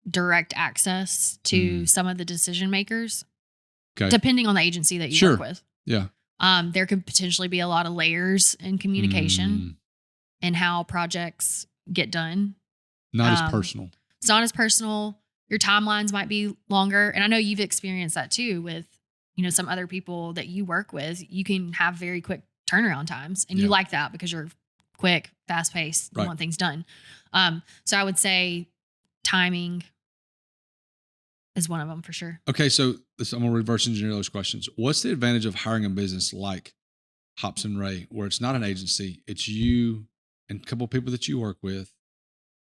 direct access to some of the decision makers, depending on the agency that you work with. Yeah. There could potentially be a lot of layers in communication and how projects get done. Not as personal. It's not as personal. Your timelines might be longer. And I know you've experienced that too with, some other people that you work with. You can have very quick turnaround times and you like that because you're quick, fast paced, you want things done. So I would say timing is one of them for sure. Okay. So I'm going to reverse engineer those questions. What's the advantage of hiring a business like Hopson Rae, where it's not an agency, it's you and a couple of people that you work with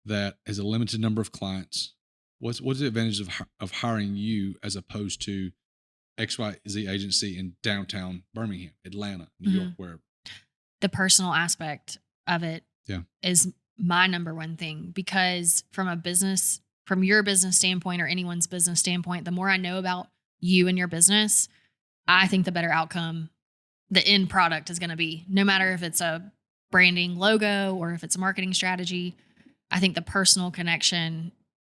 that has a limited number of clients? What's the advantage of hiring you as opposed to XYZ agency in downtown Birmingham, Atlanta, New York, wherever? The personal aspect of it is my number one thing, because from your business standpoint or anyone's business standpoint, the more I know about you and your business, I think the better outcome, the end product is going to be, no matter if it's a branding logo or if it's a marketing strategy. I think the personal connection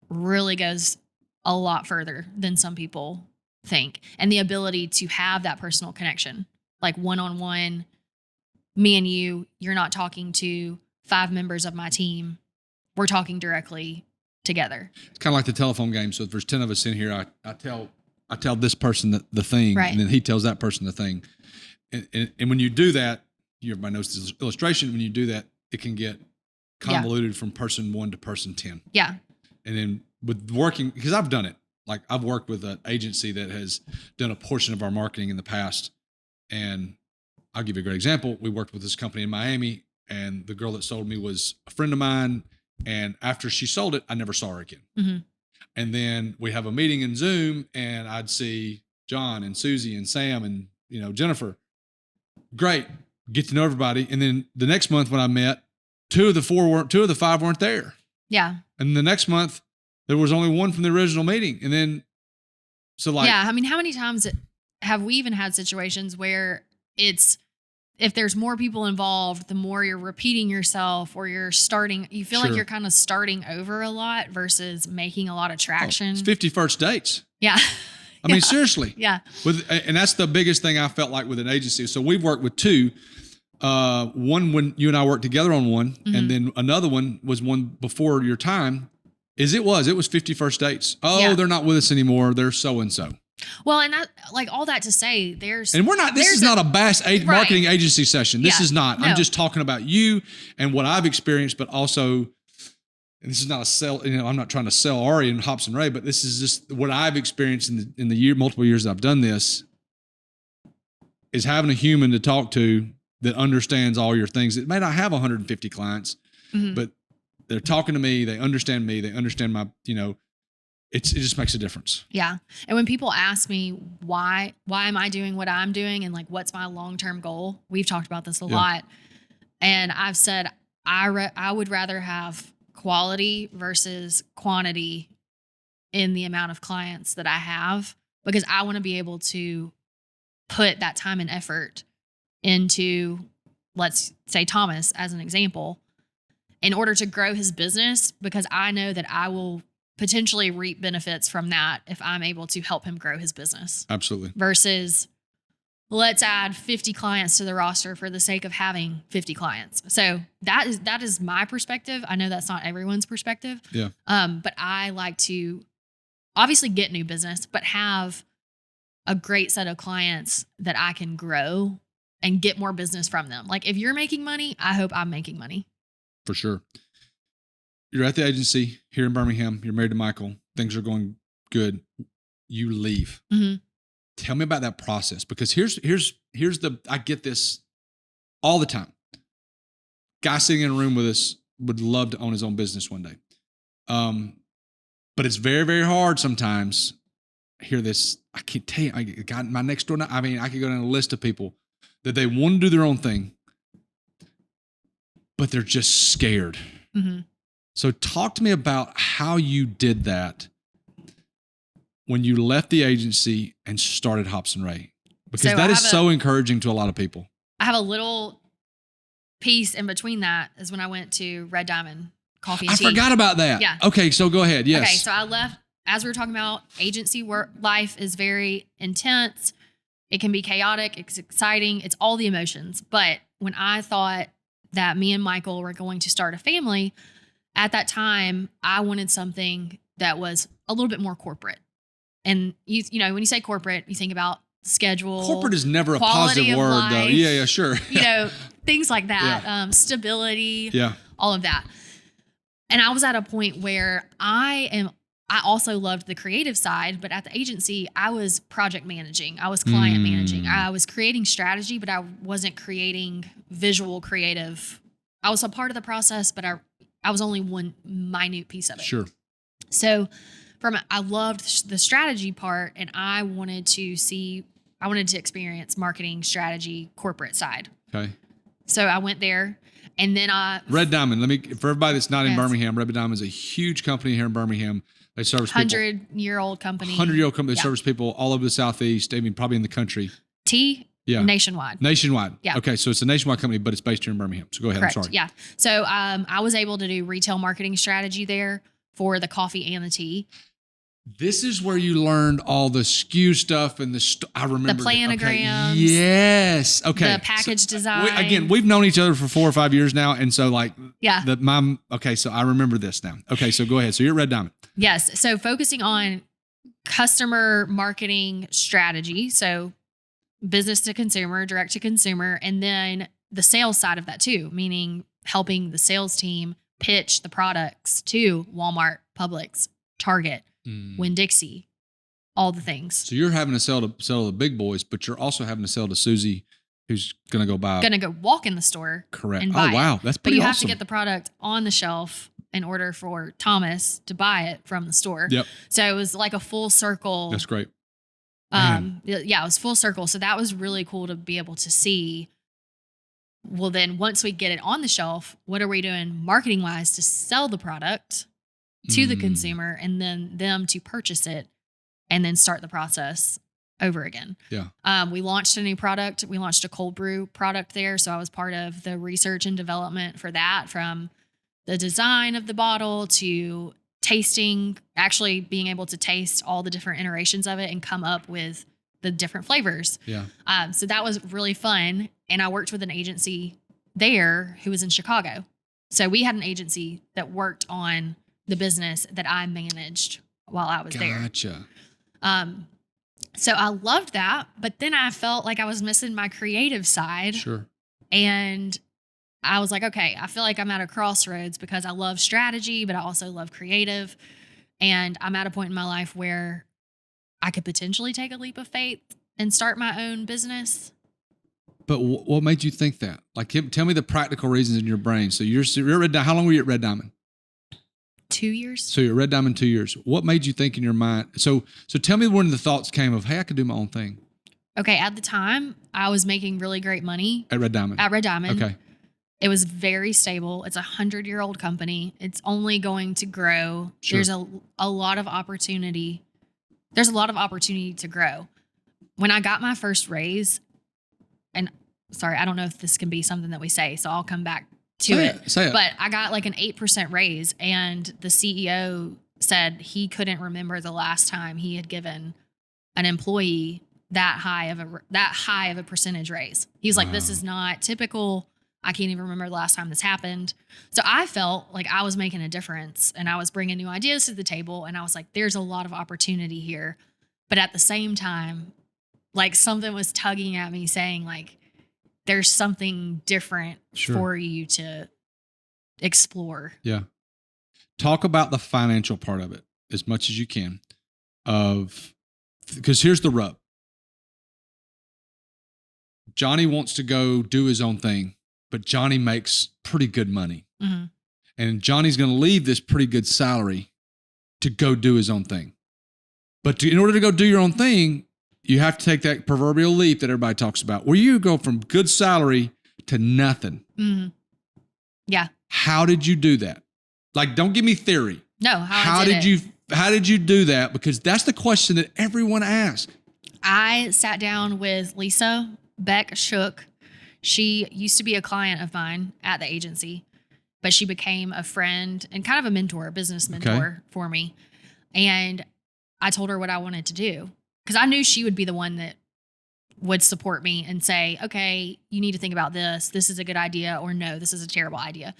really goes a lot further than some people think. And the ability to have that personal connection, like one-on-one, me and you're not talking to 5 members of my team. We're talking directly together. It's kind of like the telephone game. So if there's 10 of us in here, I tell this person the thing, and then he tells that person the thing. And when you do that, everybody knows this illustration. When you do that, it can get convoluted from person 1 to person 10. Yeah. And then with working, because I've done it, like I've worked with an agency that has done a portion of our marketing in the past. And I'll give you a great example. We worked with this company in Miami, and the girl that sold me was a friend of mine. And after she sold it, I never saw her again. Mm-hmm. And then we have a meeting in Zoom, and I'd see John and Susie and Sam and, Jennifer. Great. Get to know everybody. And then the next month when I met, 2 of the 5 weren't there. Yeah. And the next month there was only 1 from the original meeting. And then, how many times have we even had situations where if there's more people involved, the more you're repeating yourself, or you feel like you're kind of starting over a lot versus making a lot of traction. It's 50 first dates. Yeah. I mean, seriously. Yeah. And that's the biggest thing I felt like with an agency. So we've worked with 2, one when you and I worked together on one, and then another one was one before your time. It was 50 first dates. Oh, they're not with us anymore. They're so-and-so. Well, and that, all that to say, this is not a bass marketing agency session. This is not. No. I'm just talking about you and what I've experienced, but also, and this is not a sell. I'm not trying to sell Aurrie and Hopson Rae, but this is just what I've experienced in the multiple years that I've done this. Is having a human to talk to that understands all your things. It may not have 150 clients, but they're talking to me. They understand me. They understand my. It just makes a difference. Yeah. And when people ask me why am I doing what I'm doing and what's my long-term goal, we've talked about this a lot. And I've said, I would rather have quality versus quantity in the amount of clients that I have, because I want to be able to put that time and effort into, let's say Thomas as an example, in order to grow his business, because I know that I will potentially reap benefits from that if I'm able to help him grow his business. Absolutely. Versus let's add 50 clients to the roster for the sake of having 50 clients. So that is my perspective. I know that's not everyone's perspective. Yeah. But I like to obviously get new business, but have a great set of clients that I can grow and get more business from them. If you're making money, I hope I'm making money. For sure. You're at the agency here in Birmingham. You're married to Michael. Things are going good. you leave. Mm-hmm. Tell me about that process, because here's I get this all the time. Guy sitting in a room with us would love to own his own business one day. But it's very, very hard sometimes. I hear this. I can't tell you. I got my next door. I mean, I could go down a list of people that they want to do their own thing, but they're just scared. Mm-hmm. So talk to me about how you did that when you left the agency and started Hopson Rae, because that is so encouraging to a lot of people. I have a little piece in between that is when I went to Red Diamond Coffee and Tea. I forgot about that. Yeah. Okay, so go ahead. Yes. Okay, so I left, as we were talking about, agency work life is very intense. It can be chaotic. It's exciting. It's all the emotions. But when I thought that me and Michael were going to start a family, at that time, I wanted something that was a little bit more corporate. And you know, when you say corporate, you think about schedule. Corporate is never a positive word, life, though. Yeah, sure. You know, things like that. Yeah. Stability. Yeah. All of that. And I was at a point where I also loved the creative side, but at the agency, I was project managing. I was client managing. I was creating strategy, but I wasn't creating visual creative. I was a part of the process, but I was only one minute piece of it. Sure. So I loved the strategy part, and I wanted to experience marketing strategy, corporate side. Okay. So I went there, and then Red Diamond. For everybody that's not in Birmingham, Red Diamond is a huge company here in Birmingham. They service 100-year-old company. 100-year-old company. They service people all over the Southeast. I mean, probably in the country. Nationwide. Nationwide. Yeah. Okay, so it's a nationwide company, but it's based here in Birmingham. So go ahead. Correct. I'm sorry. Yeah. So I was able to do retail marketing strategy there for the coffee and the tea. This is where you learned all the SKU stuff and I remember the planograms. Okay. Yes. Okay. The package design. We've known each other for 4 or 5 years now, and so yeah. Okay, so I remember this now. Okay, so go ahead. So you're at Red Diamond. Yes. So focusing on customer marketing strategy, so business to consumer, direct to consumer, and then the sales side of that too, meaning helping the sales team pitch the products to Walmart, Publix, Target, Winn-Dixie, all the things. So you're having to sell to the big boys, but you're also having to sell to Susie, who's going to go walk in the store. Correct. And buy wow. it. That's but pretty you awesome. have to get the product on the shelf in order for Thomas to buy it from the store. Yep. So it was like a full circle. That's great. Yeah, it was full circle. So that was really cool to be able to see. Well, then once we get it on the shelf, what are we doing marketing wise to sell the product to the consumer, and then them to purchase it and then start the process over again. Yeah. We launched a new product. We launched a cold brew product there. So I was part of the research and development for that, from the design of the bottle to tasting, actually being able to taste all the different iterations of it and come up with the different flavors. Yeah. So that was really fun. And I worked with an agency there who was in Chicago. So we had an agency that worked on the business that I managed while I was there. Gotcha. So I loved that, but then I felt like I was missing my creative side. Sure. And I was like, okay, I feel like I'm at a crossroads because I love strategy, but I also love creative. And I'm at a point in my life where I could potentially take a leap of faith and start my own business. But what made you think that? Like, tell me the practical reasons in your brain. So you're at Red Diamond. How long were you at Red Diamond? 2 years. So you're at Red Diamond 2 years. What made you think in your mind? So tell me when the thoughts came of, hey, I could do my own thing. Okay. At the time, I was making really great money. At Red Diamond? At Red Diamond. Okay. It was very stable. It's a 100-year-old company. It's only going to grow. Sure. There's a lot of opportunity. There's a lot of opportunity to grow. When I got my first raise, and sorry, I don't know if this can be something that we say, so I'll come back to it. Say it. But I got like an 8% raise, and the CEO said he couldn't remember the last time he had given an employee that high of a percentage raise. He was like, this is not typical. I can't even remember the last time this happened. So I felt like I was making a difference, and I was bringing new ideas to the table, and I was like, there's a lot of opportunity here. But at the same time, like something was tugging at me saying like, there's something different for you to explore. Yeah. Talk about the financial part of it as much as you can, of because here's the rub. Johnny wants to go do his own thing, but Johnny makes pretty good money. Mm-hmm. And Johnny's going to leave this pretty good salary to go do his own thing. But in order to go do your own thing, you have to take that proverbial leap that everybody talks about, where you go from good salary to nothing. Mm-hmm. Yeah. How did you do that? Like, don't give me theory. No. How did you do that? Because that's the question that everyone asks. I sat down with Lisa Beck Shook. She used to be a client of mine at the agency, but she became a friend and kind of a mentor, a business mentor for me. And I told her what I wanted to do because I knew she would be the one that would support me and say, okay, you need to think about this. This is a good idea, or no, this is a terrible idea.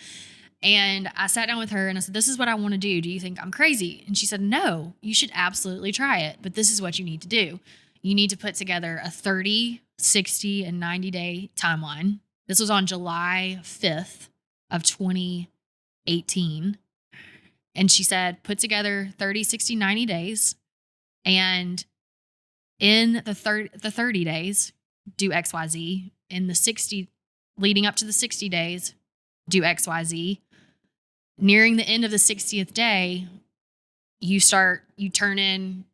And I sat down with her and I said, this is what I want to do. Do you think I'm crazy? And she said, no, you should absolutely try it. But this is what you need to do. You need to put together a 30, 60, and 90-day timeline. This was on July 5th of 2018. And she said, put together 30, 60, 90 days. And in the 30 days, do XYZ. In the 60, leading up to the 60 days, do XYZ. Nearing the end of the 60th day, you turn in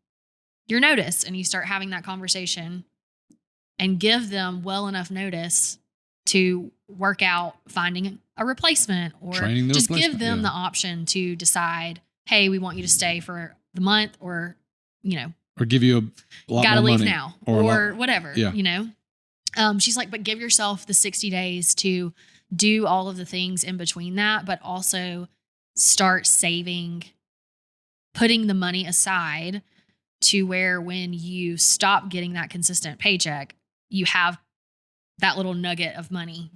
your notice and you start having that conversation and give them well enough notice to work out finding a replacement, or just give them the option to decide, hey, we want you to stay for the month, or, or give you a lot gotta more leave money now, or whatever, yeah. She's like, but give yourself the 60 days to do all of the things in between that, but also start saving, putting the money aside to where when you stop getting that consistent paycheck, you have that little nugget of money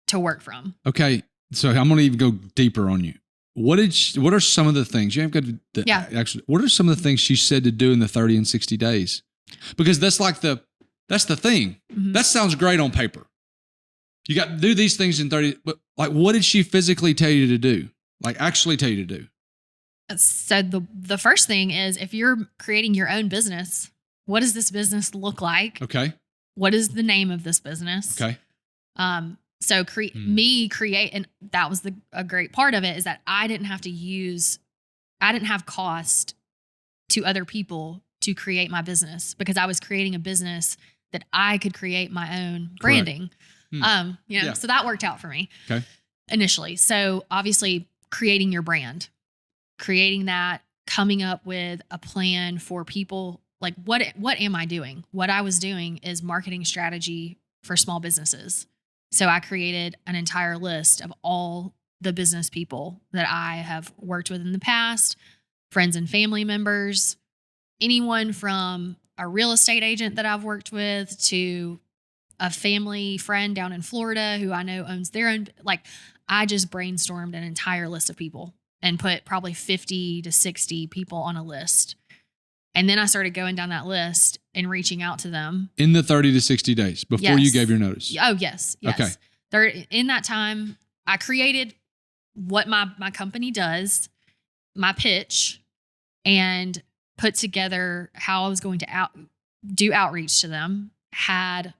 to work from. Okay. So I'm going to even go deeper on you. What are some of the things you have got to, actually, what are some of the things she said to do in the 30 and 60 days? Because that's the thing. Mm-hmm. That sounds great on paper. You got to do these things in 30, but like, what did she physically tell you to do? Like actually tell you to do? So the first thing is, if you're creating your own business, what does this business look like? Okay. What is the name of this business? Okay. So create, and that was a great part of it, is that I didn't have cost to other people to create my business, because I was creating a business that I could create my own branding. So that worked out for me initially. So obviously creating your brand, creating that, coming up with a plan for people. Like, what am I doing? What I was doing is marketing strategy for small businesses. So I created an entire list of all the business people that I have worked with in the past, friends and family members, anyone from a real estate agent that I've worked with to a family friend down in Florida who I know owns their own. Like, I just brainstormed an entire list of people and put probably 50 to 60 people on a list. And then I started going down that list and reaching out to them. In the 30 to 60 days before you gave your notice? Oh, yes. Okay. In that time, I created what my company does, my pitch, and put together how I was going to do outreach to them, had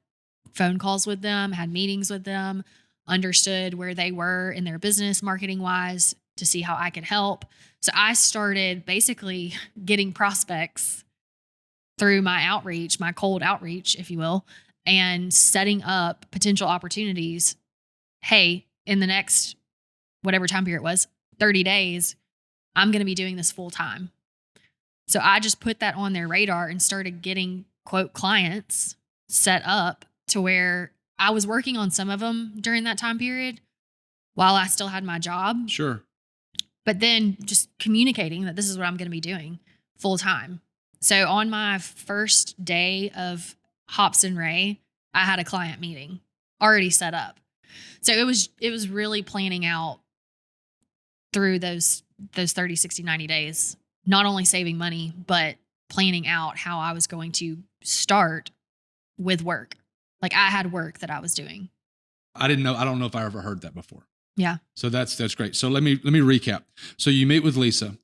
phone calls with them, had meetings with them, understood where they were in their business marketing wise to see how I could help. So I started basically getting prospects through my outreach, my cold outreach, if you will, and setting up potential opportunities. Hey, in the next, whatever time period it was, 30 days, I'm going to be doing this full time. So I just put that on their radar and started getting, quote, clients set up to where I was working on some of them during that time period while I still had my job. Sure. But then just communicating that this is what I'm going to be doing full time. So on my first day of Hopson Rae, I had a client meeting already set up. So it was really planning out through those 30, 60, 90 days, not only saving money, but planning out how I was going to start with work. Like, I had work that I was doing. I don't know if I ever heard that before. Yeah. So that's great. So let me recap. So you meet with Lisa.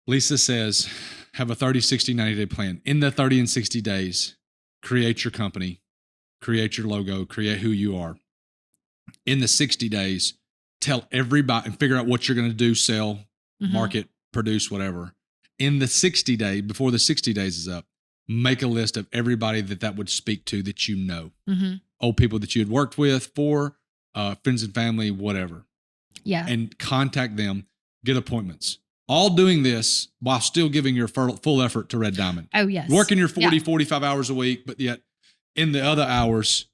Lisa says, have a 30, 60, 90-day plan. In the 30 and 60 days, create your company, create your logo, create who you are. In the 60 days, tell everybody and figure out what you're going to do, sell, market, produce, whatever. In the 60 day, before the 60 days is up, make a list of everybody that would speak to that you know. Old people that you had worked with, friends and family, whatever. Yeah. And contact them, get appointments. All doing this while still giving your full effort to Red Diamond. Oh, yes. Working your 40, 45 hours a week, but yet in the other hours,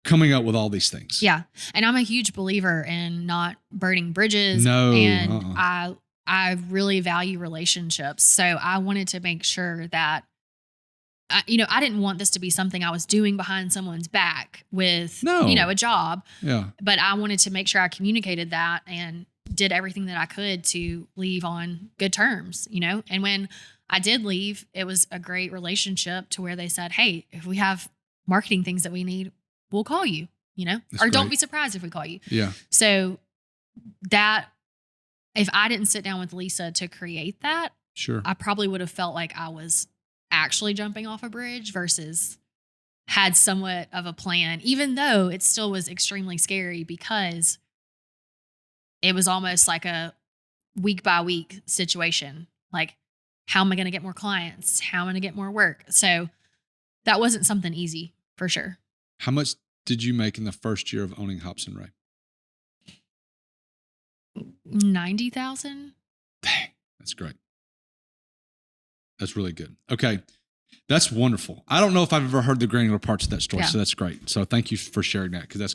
coming up with all these things. Yeah. And I'm a huge believer in not burning bridges. No. And I really value relationships. So I wanted to make sure that, I didn't want this to be something I was doing behind someone's back with, a job. Yeah. But I wanted to make sure I communicated that and did everything that I could to leave on good terms, And when I did leave, it was a great relationship to where they said, hey, if we have marketing things that we need, we'll call you, or don't be surprised if we call you. Yeah. So that, if I didn't sit down with Lisa to create that, sure, I probably would have felt like I was actually jumping off a bridge versus had somewhat of a plan, even though it still was extremely scary because it was almost like a week by week situation. Like, how am I going to get more clients? How am I going to get more work? So that wasn't something easy for sure. How much did you make in the first year of owning Hopson Rae? 90,000. Dang, that's great. That's really good. Okay. That's wonderful. I don't know if I've ever heard the granular parts of that story. So that's great. So thank you for sharing that, because that's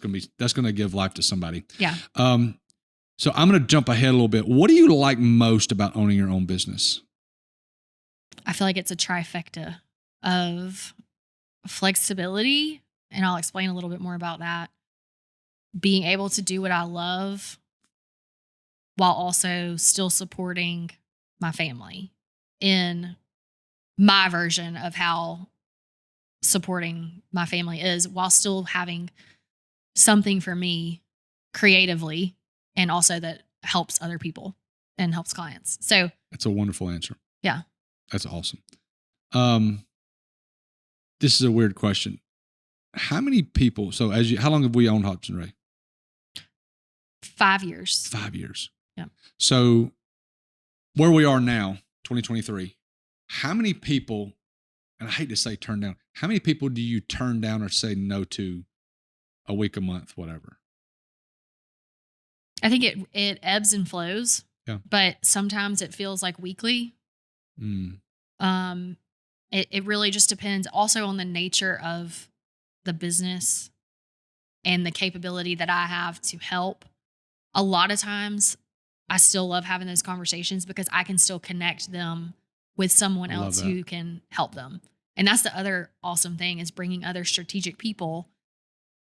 going to give life to somebody. Yeah. So I'm going to jump ahead a little bit. What do you like most about owning your own business? I feel like it's a trifecta of flexibility, and I'll explain a little bit more about that. Being able to do what I love while also still supporting my family in my version of how supporting my family is, while still having something for me creatively and also that helps other people and helps clients. So that's a wonderful answer. Yeah. That's awesome. This is a weird question. How many people, how long have we owned Hopson Rae? 5 years. 5 years. Yeah. So where we are now, 2023, how many people, and I hate to say turn down, how many people do you turn down or say no to a week, a month, whatever? I think it ebbs and flows. Yeah. But sometimes it feels like weekly. It really just depends also on the nature of the business and the capability that I have to help. A lot of times I still love having those conversations because I can still connect them with someone else who can help them. And that's the other awesome thing, is bringing other strategic people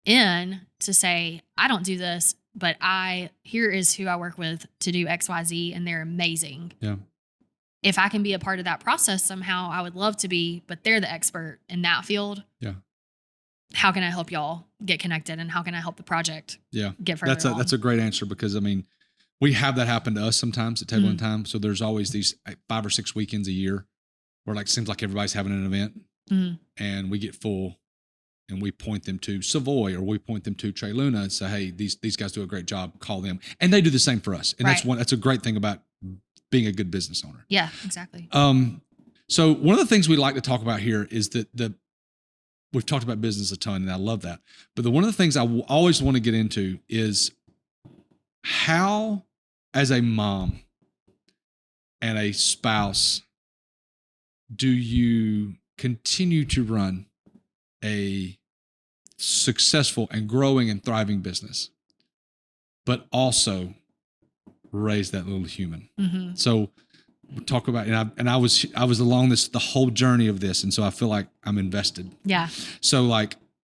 in to say, I don't do this, but here is who I work with to do XYZ, and they're amazing. Yeah. If I can be a part of that process somehow, I would love to be, but they're the expert in that field. Yeah. How can I help y'all get connected, and how can I help the project get further along? That's a great answer, because we have that happen to us sometimes at Table and Time. So there's always these 5 or 6 weekends a year where seems like everybody's having an event, and we get full, and we point them to Savoy, or we point them to Trey Luna and say, hey, these guys do a great job, call them. And they do the same for us. And that's a great thing about being a good business owner. Yeah, exactly. So one of the things we like to talk about here is that we've talked about business a ton, and I love that. But one of the things I always want to get into is how, as a mom and a spouse, do you continue to run a successful and growing and thriving business, but also raise that little human? So we talk about, and I was along the whole journey of this, and so I feel like I'm invested. Yeah. So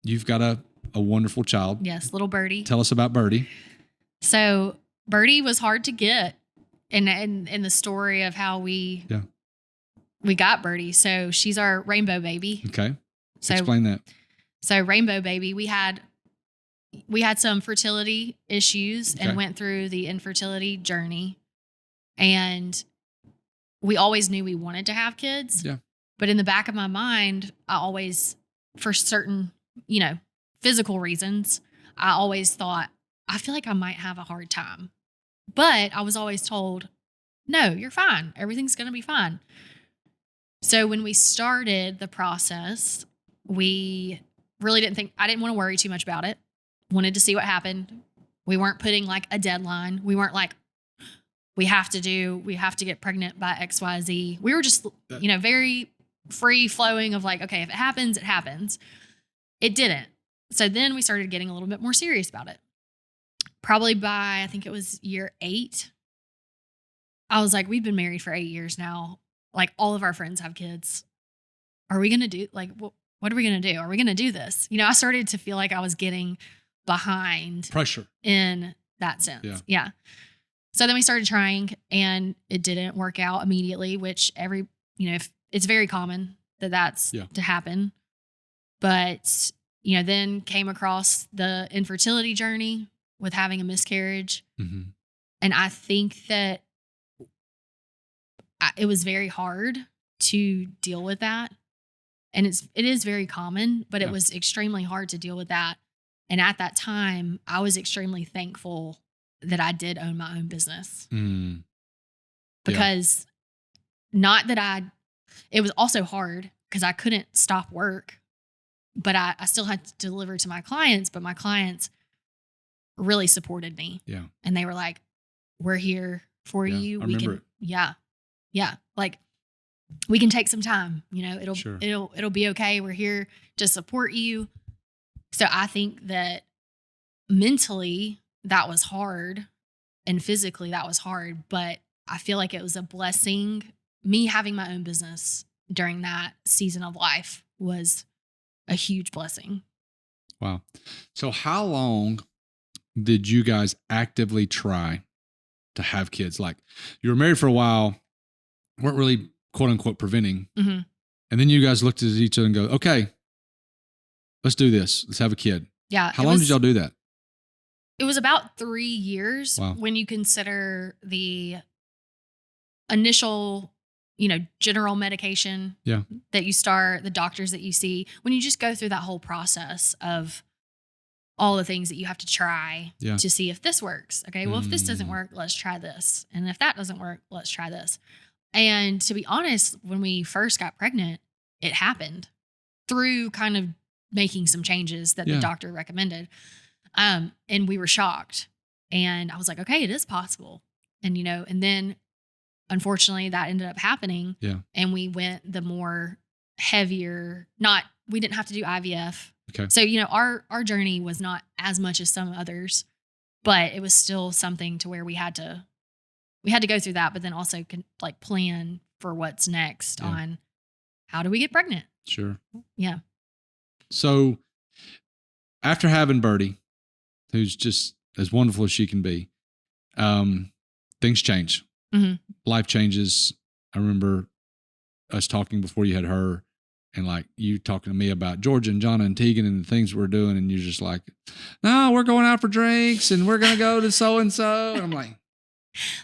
you've got a wonderful child. Yes, little Birdie. Tell us about Birdie. So Birdie was hard to get, in the story of how we got Birdie. So she's our rainbow baby. Okay. So explain that. So rainbow baby, we had some fertility issues and went through the infertility journey. And we always knew we wanted to have kids. Yeah. But in the back of my mind, I always, for certain, physical reasons, I always thought, I feel like I might have a hard time. But I was always told, no, you're fine. Everything's going to be fine. So when we started the process, we really I didn't want to worry too much about it. Wanted to see what happened. We weren't putting like a deadline. We weren't like, we have to get pregnant by XYZ. We were just, very free flowing of like, okay, if it happens, it happens. It didn't. So then we started getting a little bit more serious about it. Probably by, I think it was year 8. I was like, we've been married for 8 years now. Like all of our friends have kids. Are we going to do, like, what are we going to do? Are we going to do this? I started to feel like I was getting behind Pressure in that sense. Yeah. So then we started trying and it didn't work out immediately, which if it's very common that's to happen. But, then came across the infertility journey with having a miscarriage. Mm-hmm. And I think that it was very hard to deal with that. And it is very common, but it was extremely hard to deal with that. And at that time, I was extremely thankful that I did own my own business. Mm. Because it was also hard because I couldn't stop work, but I still had to deliver to my clients, but my clients really supported me. Yeah. And they were like, we're here for you. Yeah. Like we can take some time, it'll be okay. We're here to support you. So I think that mentally that was hard and physically that was hard, but I feel like it was a blessing. Me having my own business during that season of life was a huge blessing. Wow. So how long did you guys actively try to have kids? Like you were married for a while, weren't really quote unquote preventing. Mm-hmm. And then you guys looked at each other and go, okay, let's do this. Let's have a kid. Yeah. How long did y'all do that? It was about 3 years. Wow. When you consider the initial, general medication that you start, the doctors that you see, when you just go through that whole process of all the things that you have to try to see if this works. Okay, well, if this doesn't work, let's try this. And if that doesn't work, let's try this. And to be honest, when we first got pregnant, it happened through kind of making some changes that the doctor recommended. And we were shocked. And I was like, okay, it is possible. And, and then unfortunately that ended up happening. Yeah. And we went the more heavier, we didn't have to do IVF. Okay. So, our journey was not as much as some others, but it was still something to where we had to go through that, but then also plan for what's next on how do we get pregnant? Sure. Yeah. So after having Birdie, who's just as wonderful as she can be, things change. Mm-hmm. Life changes. I remember us talking before you had her and like you talking to me about Georgia and Jonna and Tegan and the things we're doing. And you're just like, no, we're going out for drinks and we're going to go to so-and-so. And I'm like,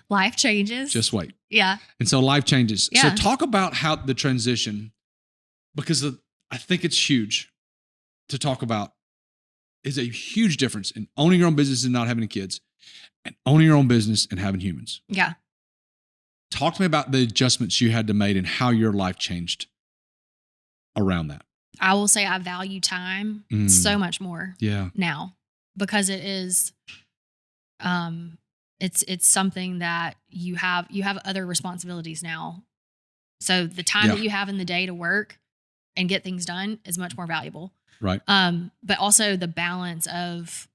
life changes. Just wait. Yeah. And so life changes. Yeah. So talk about how the transition, because I think it's huge to talk about, is a huge difference in owning your own business and not having kids and owning your own business and having humans. Yeah. Talk to me about the adjustments you had to make and how your life changed around that. I will say I value time so much more now because it is, it's something that you have other responsibilities now. So the time that you have in the day to work and get things done is much more valuable. Right. But also the balance of,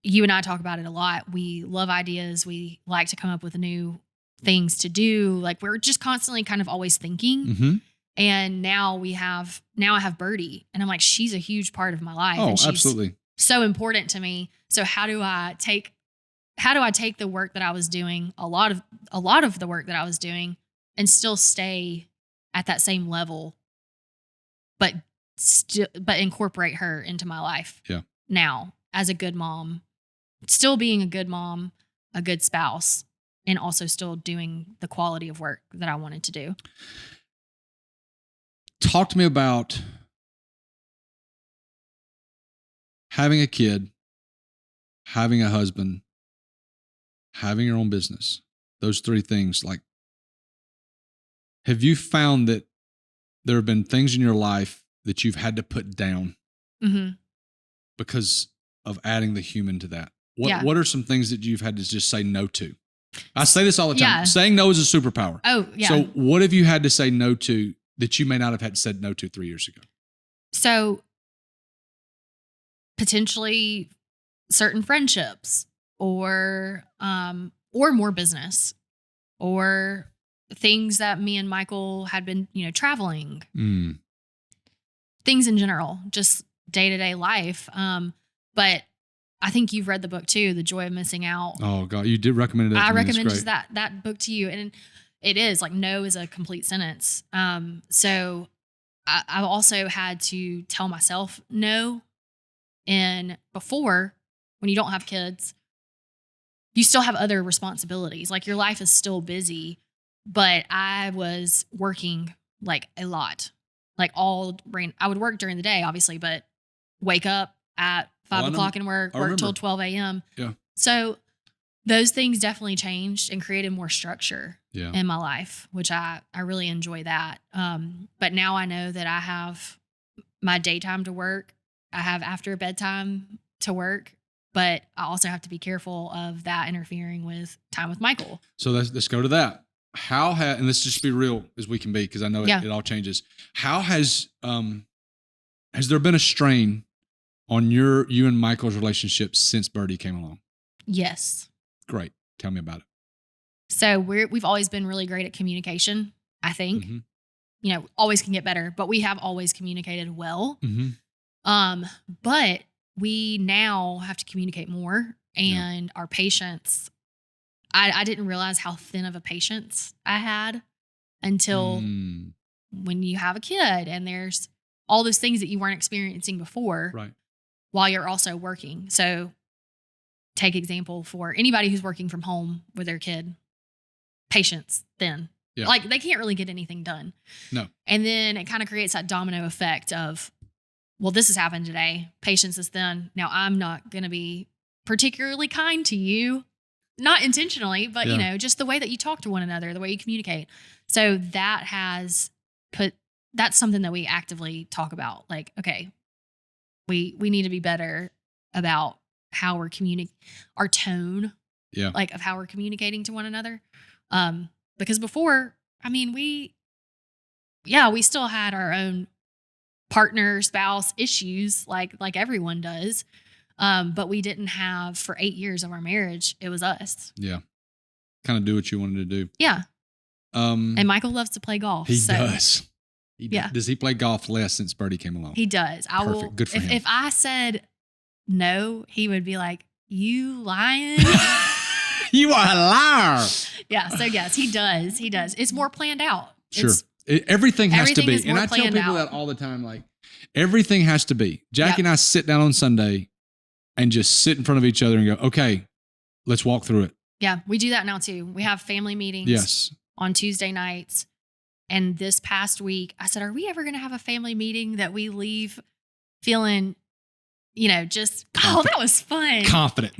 you and I talk about it a lot. We love ideas. We like to come up with new things to do. Like we're just constantly kind of always thinking. Mm-hmm. And now I have Birdie and I'm like, she's a huge part of my life. Oh, and she's absolutely. So important to me. So how do I take the work that I was doing, a lot of the work that I was doing, and still stay at that same level, but incorporate her into my life now as a good mom, still being a good mom, a good spouse, and also still doing the quality of work that I wanted to do. Talk to me about having a kid, having a husband, having your own business. Those three things. Like, have you found that there have been things in your life that you've had to put down because of adding the human to that? What are some things that you've had to just say no to? I say this all the time. Yeah. Saying no is a superpower. Oh, yeah. So what have you had to say no to that you may not have had said no to 3 years ago? So potentially certain friendships or more business or things that me and Michael had been, traveling, things in general, just day-to-day life. But I think you've read the book too, The Joy of Missing Out. Oh God, you did recommend it. I recommended that book to you. And it is like, no is a complete sentence. So I've also had to tell myself no. And before, when you don't have kids, you still have other responsibilities. Like your life is still busy, but I was working like a lot, like I would work during the day, obviously, but wake up at 5 o'clock and work till 12 a.m. Yeah. So those things definitely changed and created more structure in my life, which I really enjoy that. But now I know that I have my daytime to work. I have after bedtime to work, but I also have to be careful of that interfering with time with Michael. So let's go to that. And let's just be real as we can be, because I know it all changes. How has there been a strain on you and Michael's relationship since Birdie came along? Yes. Great. Tell me about it. So we've always been really great at communication, I think. Always can get better, but we have always communicated well. But we now have to communicate more, and our patience, I didn't realize how thin of a patience I had until when you have a kid and there's all those things that you weren't experiencing before while you're also working. So take example for anybody who's working from home with their kid, patience thin. Yeah. Like they can't really get anything done. No. And then it kind of creates that domino effect of, well, this has happened today. Patience is thin. Now I'm not going to be particularly kind to you, not intentionally, but just the way that you talk to one another, the way you communicate. So that's something that we actively talk about. Like, okay, we need to be better about how we're our tone, like of how we're communicating to one another. Because before, we still had our own partner, spouse issues like everyone does. But we didn't have, for 8 years of our marriage, it was us. Yeah. Kind of do what you wanted to do. Yeah. And Michael loves to play golf. He does. Does he play golf less since Birdie came along? He does. Perfect. Good for him. If I said no, he would be like, you lying? You are a liar. Yeah. So yes, he does. He does. It's more planned out. Sure. Everything has to be. And I tell people that all the time, like everything has to be. Jackie and I sit down on Sunday and just sit in front of each other and go, okay, let's walk through it. Yeah. We do that now too. We have family meetings on Tuesday nights. And this past week I said, are we ever going to have a family meeting that we leave feeling, just, confident. Oh, that was fun. Confident.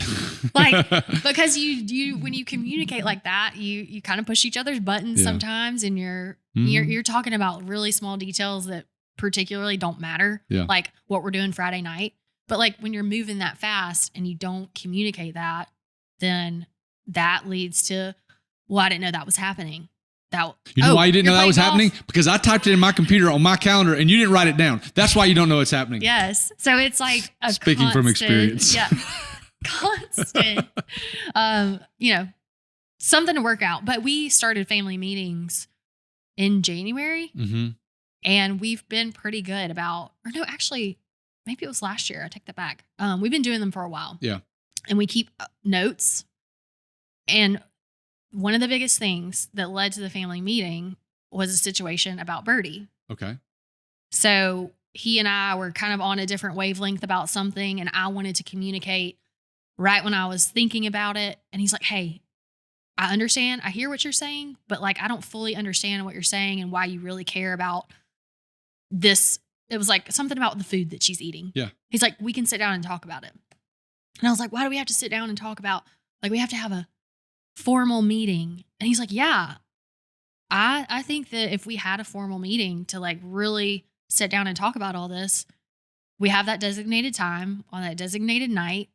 Like, because you, when you communicate like that, you kind of push each other's buttons sometimes, and you're talking about really small details that particularly don't matter. Yeah. Like what we're doing Friday night. But like when you're moving that fast and you don't communicate that, then that leads to, well, I didn't know that was happening. You know why you didn't know that was happening? Because I typed it in my computer on my calendar and you didn't write it down. That's why you don't know it's happening. Yes. So it's like speaking from experience. Yeah. Constant. Something to work out. But we started family meetings in January, and we've been pretty good about, or no, actually, maybe it was last year. I take that back. We've been doing them for a while. Yeah. And we keep notes. And one of the biggest things that led to the family meeting was a situation about Birdie. Okay. So he and I were kind of on a different wavelength about something, and I wanted to communicate right when I was thinking about it. And he's like, hey, I understand. I hear what you're saying, but like, I don't fully understand what you're saying and why you really care about this. It was like something about the food that she's eating. Yeah. He's like, we can sit down and talk about it. And I was like, why do we have to sit down and talk about, like, we have to have a formal meeting? And he's like, yeah, I think that if we had a formal meeting to like really sit down and talk about all this, we have that designated time on that designated night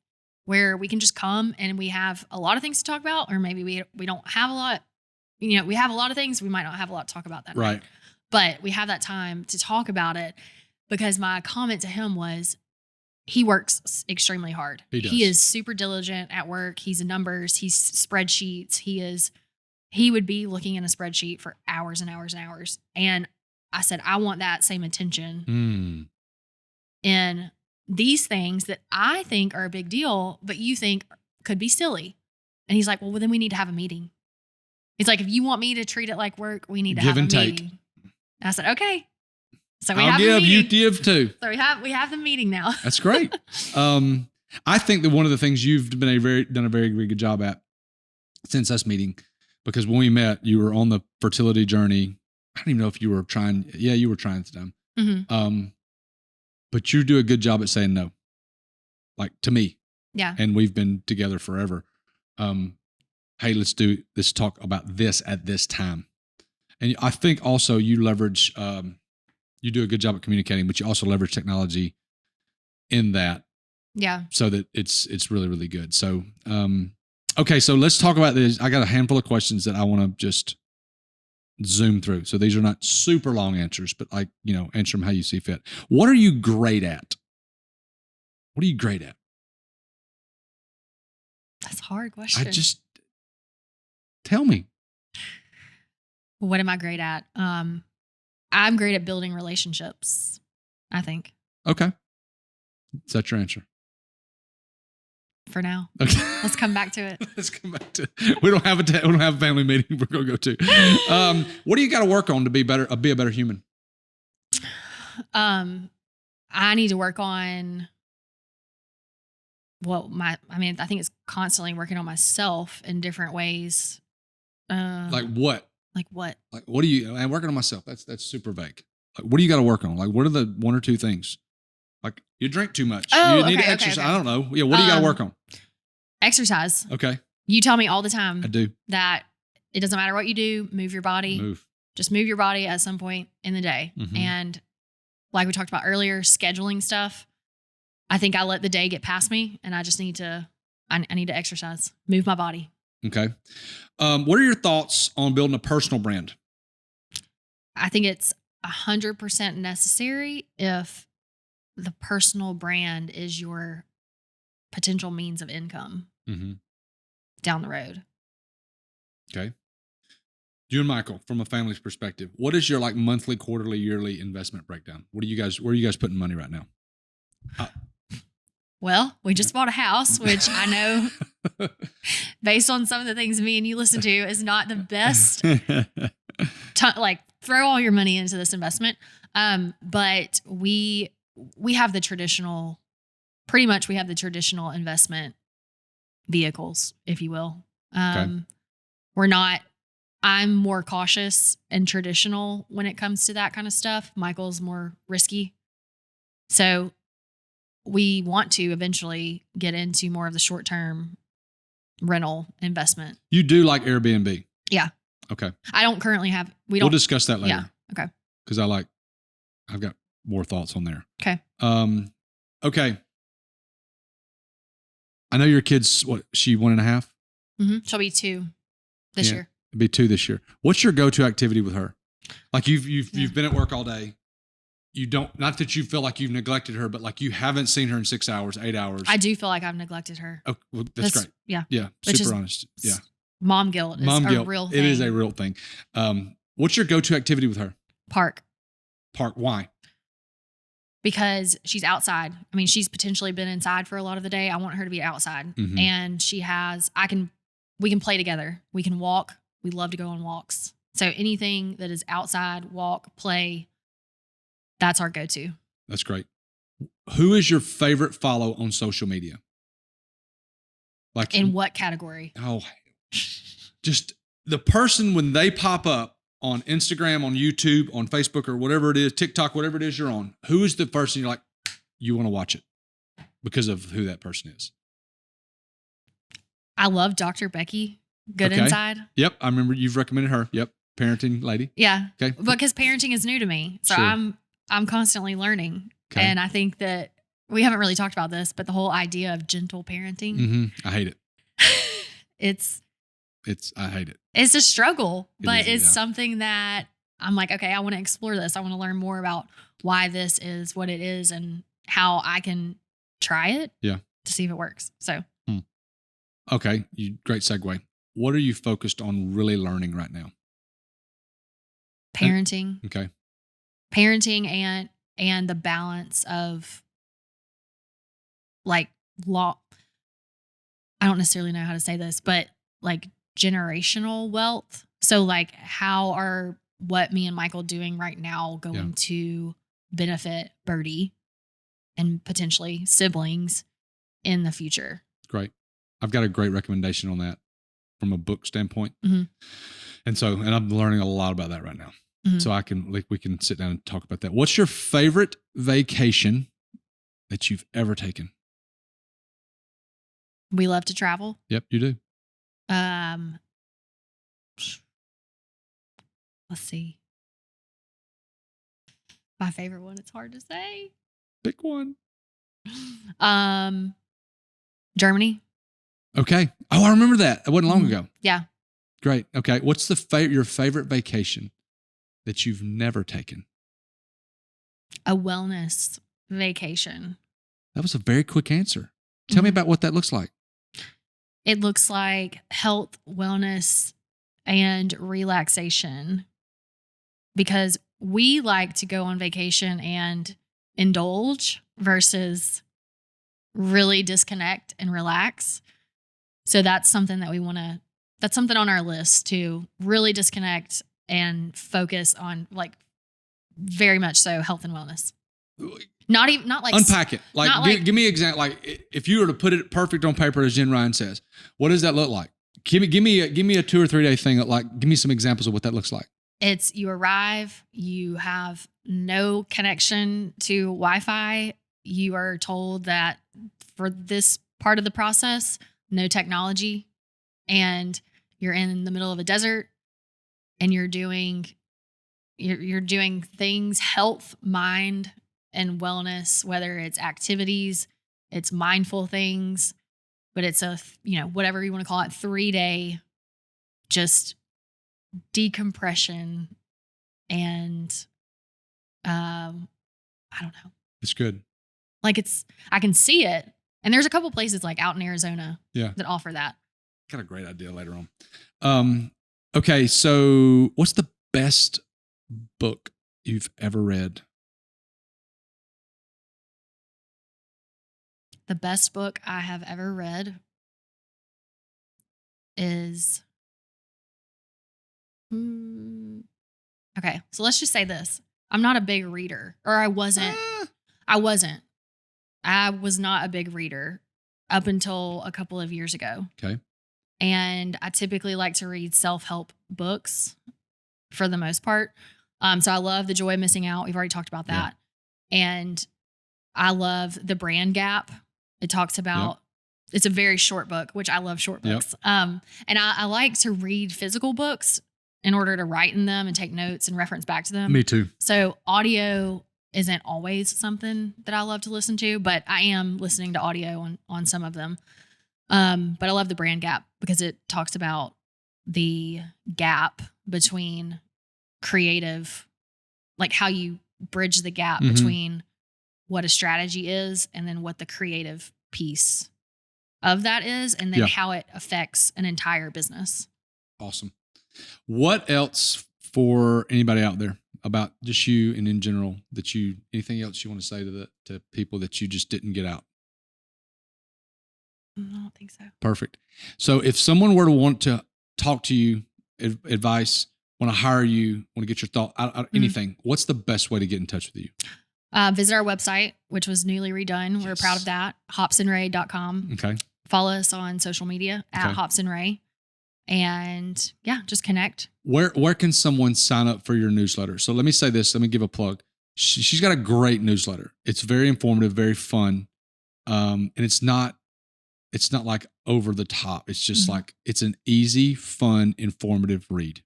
where we can just come and we have a lot of things to talk about, or maybe we don't have a lot, we have a lot of things. We might not have a lot to talk about that night, but we have that time to talk about it, because my comment to him was, he works extremely hard. He is super diligent at work. He's in numbers. He's spreadsheets. He would be looking in a spreadsheet for hours and hours and hours. And I said, I want that same attention in these things that I think are a big deal, but you think could be silly. And he's like, well, then we need to have a meeting. He's like, if you want me to treat it like work, we need to have a meeting. And I said, okay. So we have a meeting. You give too. So we have the meeting now. That's great. I think that one of the things you've done a very good job at since us meeting, because when we met, you were on the fertility journey. I don't even know if you were trying. Yeah, you were trying at the time. Mm-hmm. But you do a good job at saying no, like to me. Yeah. And we've been together forever. Hey, let's talk about this at this time. And I think also you leverage, you do a good job at communicating, but you also leverage technology in that. Yeah. So that it's really, really good. So, okay. So let's talk about this. I got a handful of questions that I want to just zoom through. So these are not super long answers, but like, answer them how you see fit. What are you great at? What are you great at? That's a hard question. Tell me. What am I great at? I'm great at building relationships, I think. Okay. Is that your answer? For now. Okay. Let's come back to it. Let's come back to it. We don't have a family meeting we're going to go to. What do you got to work on to be a better human? I need to work on I think it's constantly working on myself in different ways. Like what? Like what? Like what do you? I'm working on myself. That's super vague. Like what do you got to work on? Like what are the one or two things? Like you drink too much. Oh, you need to exercise. Okay. I don't know. Yeah. What do you got to work on? Exercise. Okay. You tell me all the time. I do. That it doesn't matter what you do. Move your body. Just move your body at some point in the day. Mm-hmm. And like we talked about earlier, scheduling stuff. I think I let the day get past me, and I just need to. I need to exercise. Move my body. Okay. What are your thoughts on building a personal brand? I think it's 100% necessary if the personal brand is your potential means of income down the road. Okay. You and Michael, from a family's perspective, what is your like monthly, quarterly, yearly investment breakdown? Where are you guys putting money right now? Well, we just bought a house, which I know based on some of the things me and you listen to is not the best like throw all your money into this investment. But we have the traditional, pretty much we have the traditional investment vehicles, if you will. Okay. I'm more cautious and traditional when it comes to that kind of stuff. Michael's more risky. So we want to eventually get into more of the short-term rental investment. You do like Airbnb? Yeah. Okay. I don't currently have, we'll discuss that later. Yeah. Okay. Because I've got more thoughts on there. Okay. Okay. I know your kid's, she 1.5? Mm-hmm. She'll be 2 this year. It'll be 2 this year. What's your go-to activity with her? Like you've been at work all day. You don't, not that you feel like you've neglected her, but like you haven't seen her in 6 hours, 8 hours. I do feel like I've neglected her. Oh, well, that's great. Yeah. Yeah. Super honest. Yeah. Mom guilt is a real thing. It is a real thing. What's your go-to activity with her? Park. Why? Because she's outside. I mean, she's potentially been inside for a lot of the day. I want her to be outside. Mm-hmm. And we can play together. We can walk. We love to go on walks. So anything that is outside, walk, play, that's our go-to. That's great. Who is your favorite follow on social media? Like in what category? Oh, just the person when they pop up on Instagram, on YouTube, on Facebook, or whatever it is, TikTok, whatever it is you're on, who is the person you're like, you want to watch it because of who that person is? I love Dr. Becky Good Okay. Inside. Yep. I remember you've recommended her. Yep. Parenting lady. Yeah. Okay. Because parenting is new to me. So Sure. I'm constantly learning. Okay. And I think that we haven't really talked about this, but the whole idea of gentle parenting, I hate it. I hate it. it's a struggle, but is, it's something that I'm like, okay, I want to explore this. I want to learn more about why this is what it is and how I can try it to see if it works. So, Okay. Great segue. What are you focused on really learning right now? parenting, Okay. parenting and the balance of like law. I don't necessarily know how to say this, but like generational wealth. So like how are what me and Michael doing right now going to benefit Birdie and potentially siblings in the future? Great. I've got a great recommendation on that from a book standpoint. Mhm. And I'm learning a lot about that right now. Mhm. So we can sit down and talk about that. What's your favorite vacation that you've ever taken? We love to travel. Yep, you do. Let's see. My favorite one, it's hard to say. Pick one. Germany. Okay. Oh, I remember that. It wasn't long ago. Yeah. Great. Okay. What's your favorite vacation that you've never taken? A wellness vacation. That was a very quick answer. Tell me about what that looks like. It looks like health, wellness, and relaxation, because we like to go on vacation and indulge versus really disconnect and relax. So that's something that that's something on our list, to really disconnect and focus on, like, very much so health and wellness. Not like Unpack it. Like, give me an example. Like, if you were to put it perfect on paper, as Jen Ryan says, what does that look like? Give me a 2 or 3 day thing. Like, give me some examples of what that looks like. It's you arrive, you have no connection to Wi-Fi. You are told that for this part of the process, no technology, and you're in the middle of a desert, and you're doing things, health, mind, and wellness, whether it's activities, it's mindful things, but it's whatever you want to call it, 3-day just decompression. And I don't know. It's good. Like, I can see it. And there's a couple places like out in Arizona that offer that. Got a great idea later on. Okay. So what's the best book you've ever read? The best book I have ever read is, okay, so let's just say this. I'm not a big reader, or I wasn't. I was not a big reader up until a couple of years ago. Okay. And I typically like to read self-help books for the most part. So I love The Joy of Missing Out. We've already talked about that. Yeah. And I love The Brand Gap. It talks about, it's a very short book, which I love short books. And I like to read physical books in order to write in them and take notes and reference back to them. Me too. So audio isn't always something that I love to listen to, but I am listening to audio on some of them. But I love The Brand Gap because it talks about the gap between creative, like how you bridge the gap between what a strategy is and then what the creative piece of that is, and then how it affects an entire business. Awesome. What else for anybody out there about just you and in general anything else you want to say to people that you just didn't get out? I don't think so. Perfect. So if someone were to want to talk to you, advice, want to hire you, want to get your thought, anything, what's the best way to get in touch with you? Visit our website, which was newly redone. Yes. We're proud of that. HopsonRae.com. Okay. Follow us on social media at Hopson Rae. and yeah, just connect. Where can someone sign up for your newsletter? So let me say this. Let me give a plug. She's got a great newsletter. It's very informative, very fun, and it's not like over the top. It's just like it's an easy, fun, informative read,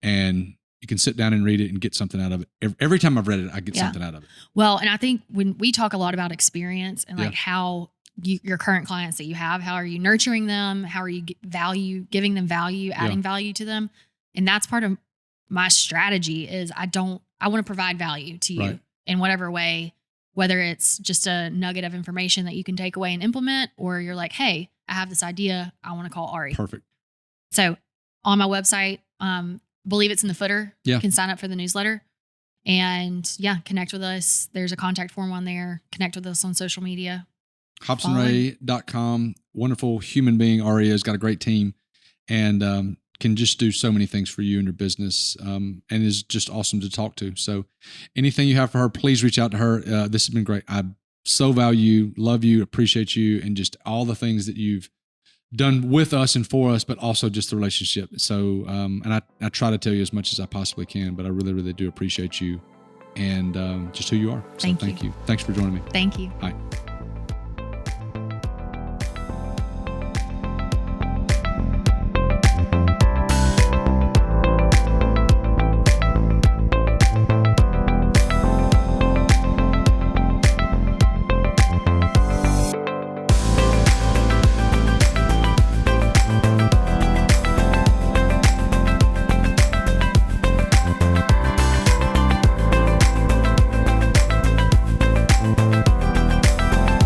and you can sit down and read it and get something out of it. Every time I've read it, I get something out of it. Well, and I think when we talk a lot about experience and like how your current clients that you have, how are you nurturing them? How are you giving them value, adding value to them? And that's part of my strategy is I want to provide value to you in whatever way, whether it's just a nugget of information that you can take away and implement, or you're like, hey, I have this idea. I want to call Aurrie. Perfect. So on my website, believe it's in the footer. Yeah. You can sign up for the newsletter and connect with us. There's a contact form on there. Connect with us on social media. HopsonRae.com. Wonderful human being. Aurrie has got a great team and can just do so many things for you and your business, and is just awesome to talk to. So anything you have for her, please reach out to her. This has been great. I so value, love you, appreciate you, and just all the things that you've done with us and for us, but also just the relationship. So, and I try to tell you as much as I possibly can, but I really, really do appreciate you and just who you are. So thank you. Thanks for joining me. Thank you. Bye.